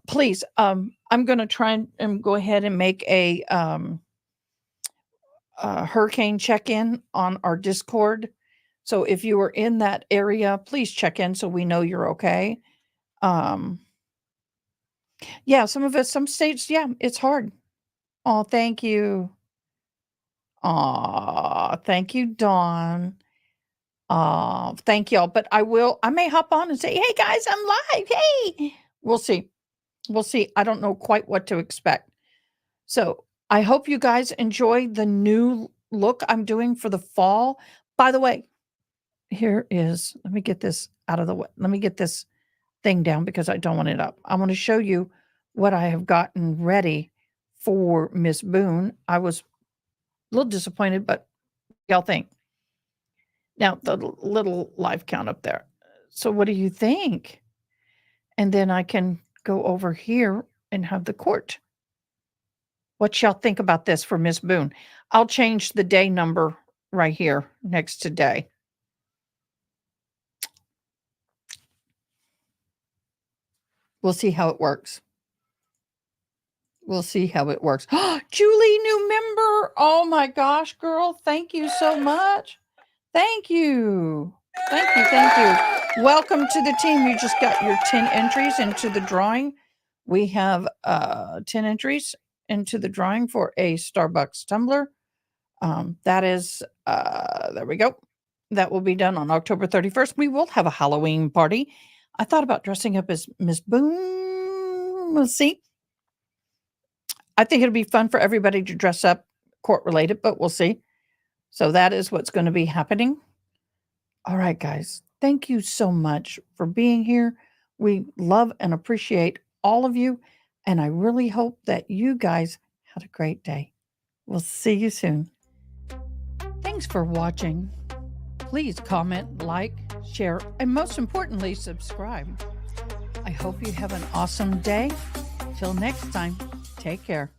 Please, I'm going to try and go ahead and make a hurricane check-in on our Discord. So if you are in that area, please check in so we know you're okay. Yeah, some states, yeah, it's hard. Oh, thank you. Aw, thank you, Dawn. Thank y'all. But I may hop on and say, hey guys, I'm live. Hey, we'll see. We'll see. I don't know quite what to expect. So I hope you guys enjoy the new look I'm doing for the fall. By the way, let me get this out of the way. Let me get this thing down because I don't want it up. I want to show you what I have gotten ready for Miss Boone. I was a little disappointed, but y'all think? Now, the little live count up there. So what do you think? And then I can go over here and have the court. What y'all think about this for Miss Boone? I'll change the day number right here next to day. We'll see how it works. We'll see how it works. Julie, new member. Oh my gosh, girl. Thank you so much. Thank you. Thank you. Thank you. Welcome to the team. You just got your 10 entries into the drawing. We have 10 entries into the drawing for a Starbucks tumbler. That is, there we go. That will be done on October 31st. We will have a Halloween party. I thought about dressing up as Miss Boone. We'll see. I think it'll be fun for everybody to dress up court related, but we'll see. So that is what's going to be happening. All right, guys. Thank you so much for being here. We love and appreciate all of you. And I really hope that you guys had a great day. We'll see you soon. Thanks for watching. Please comment, like, share, and most importantly, subscribe. I hope you have an awesome day. Till next time, take care.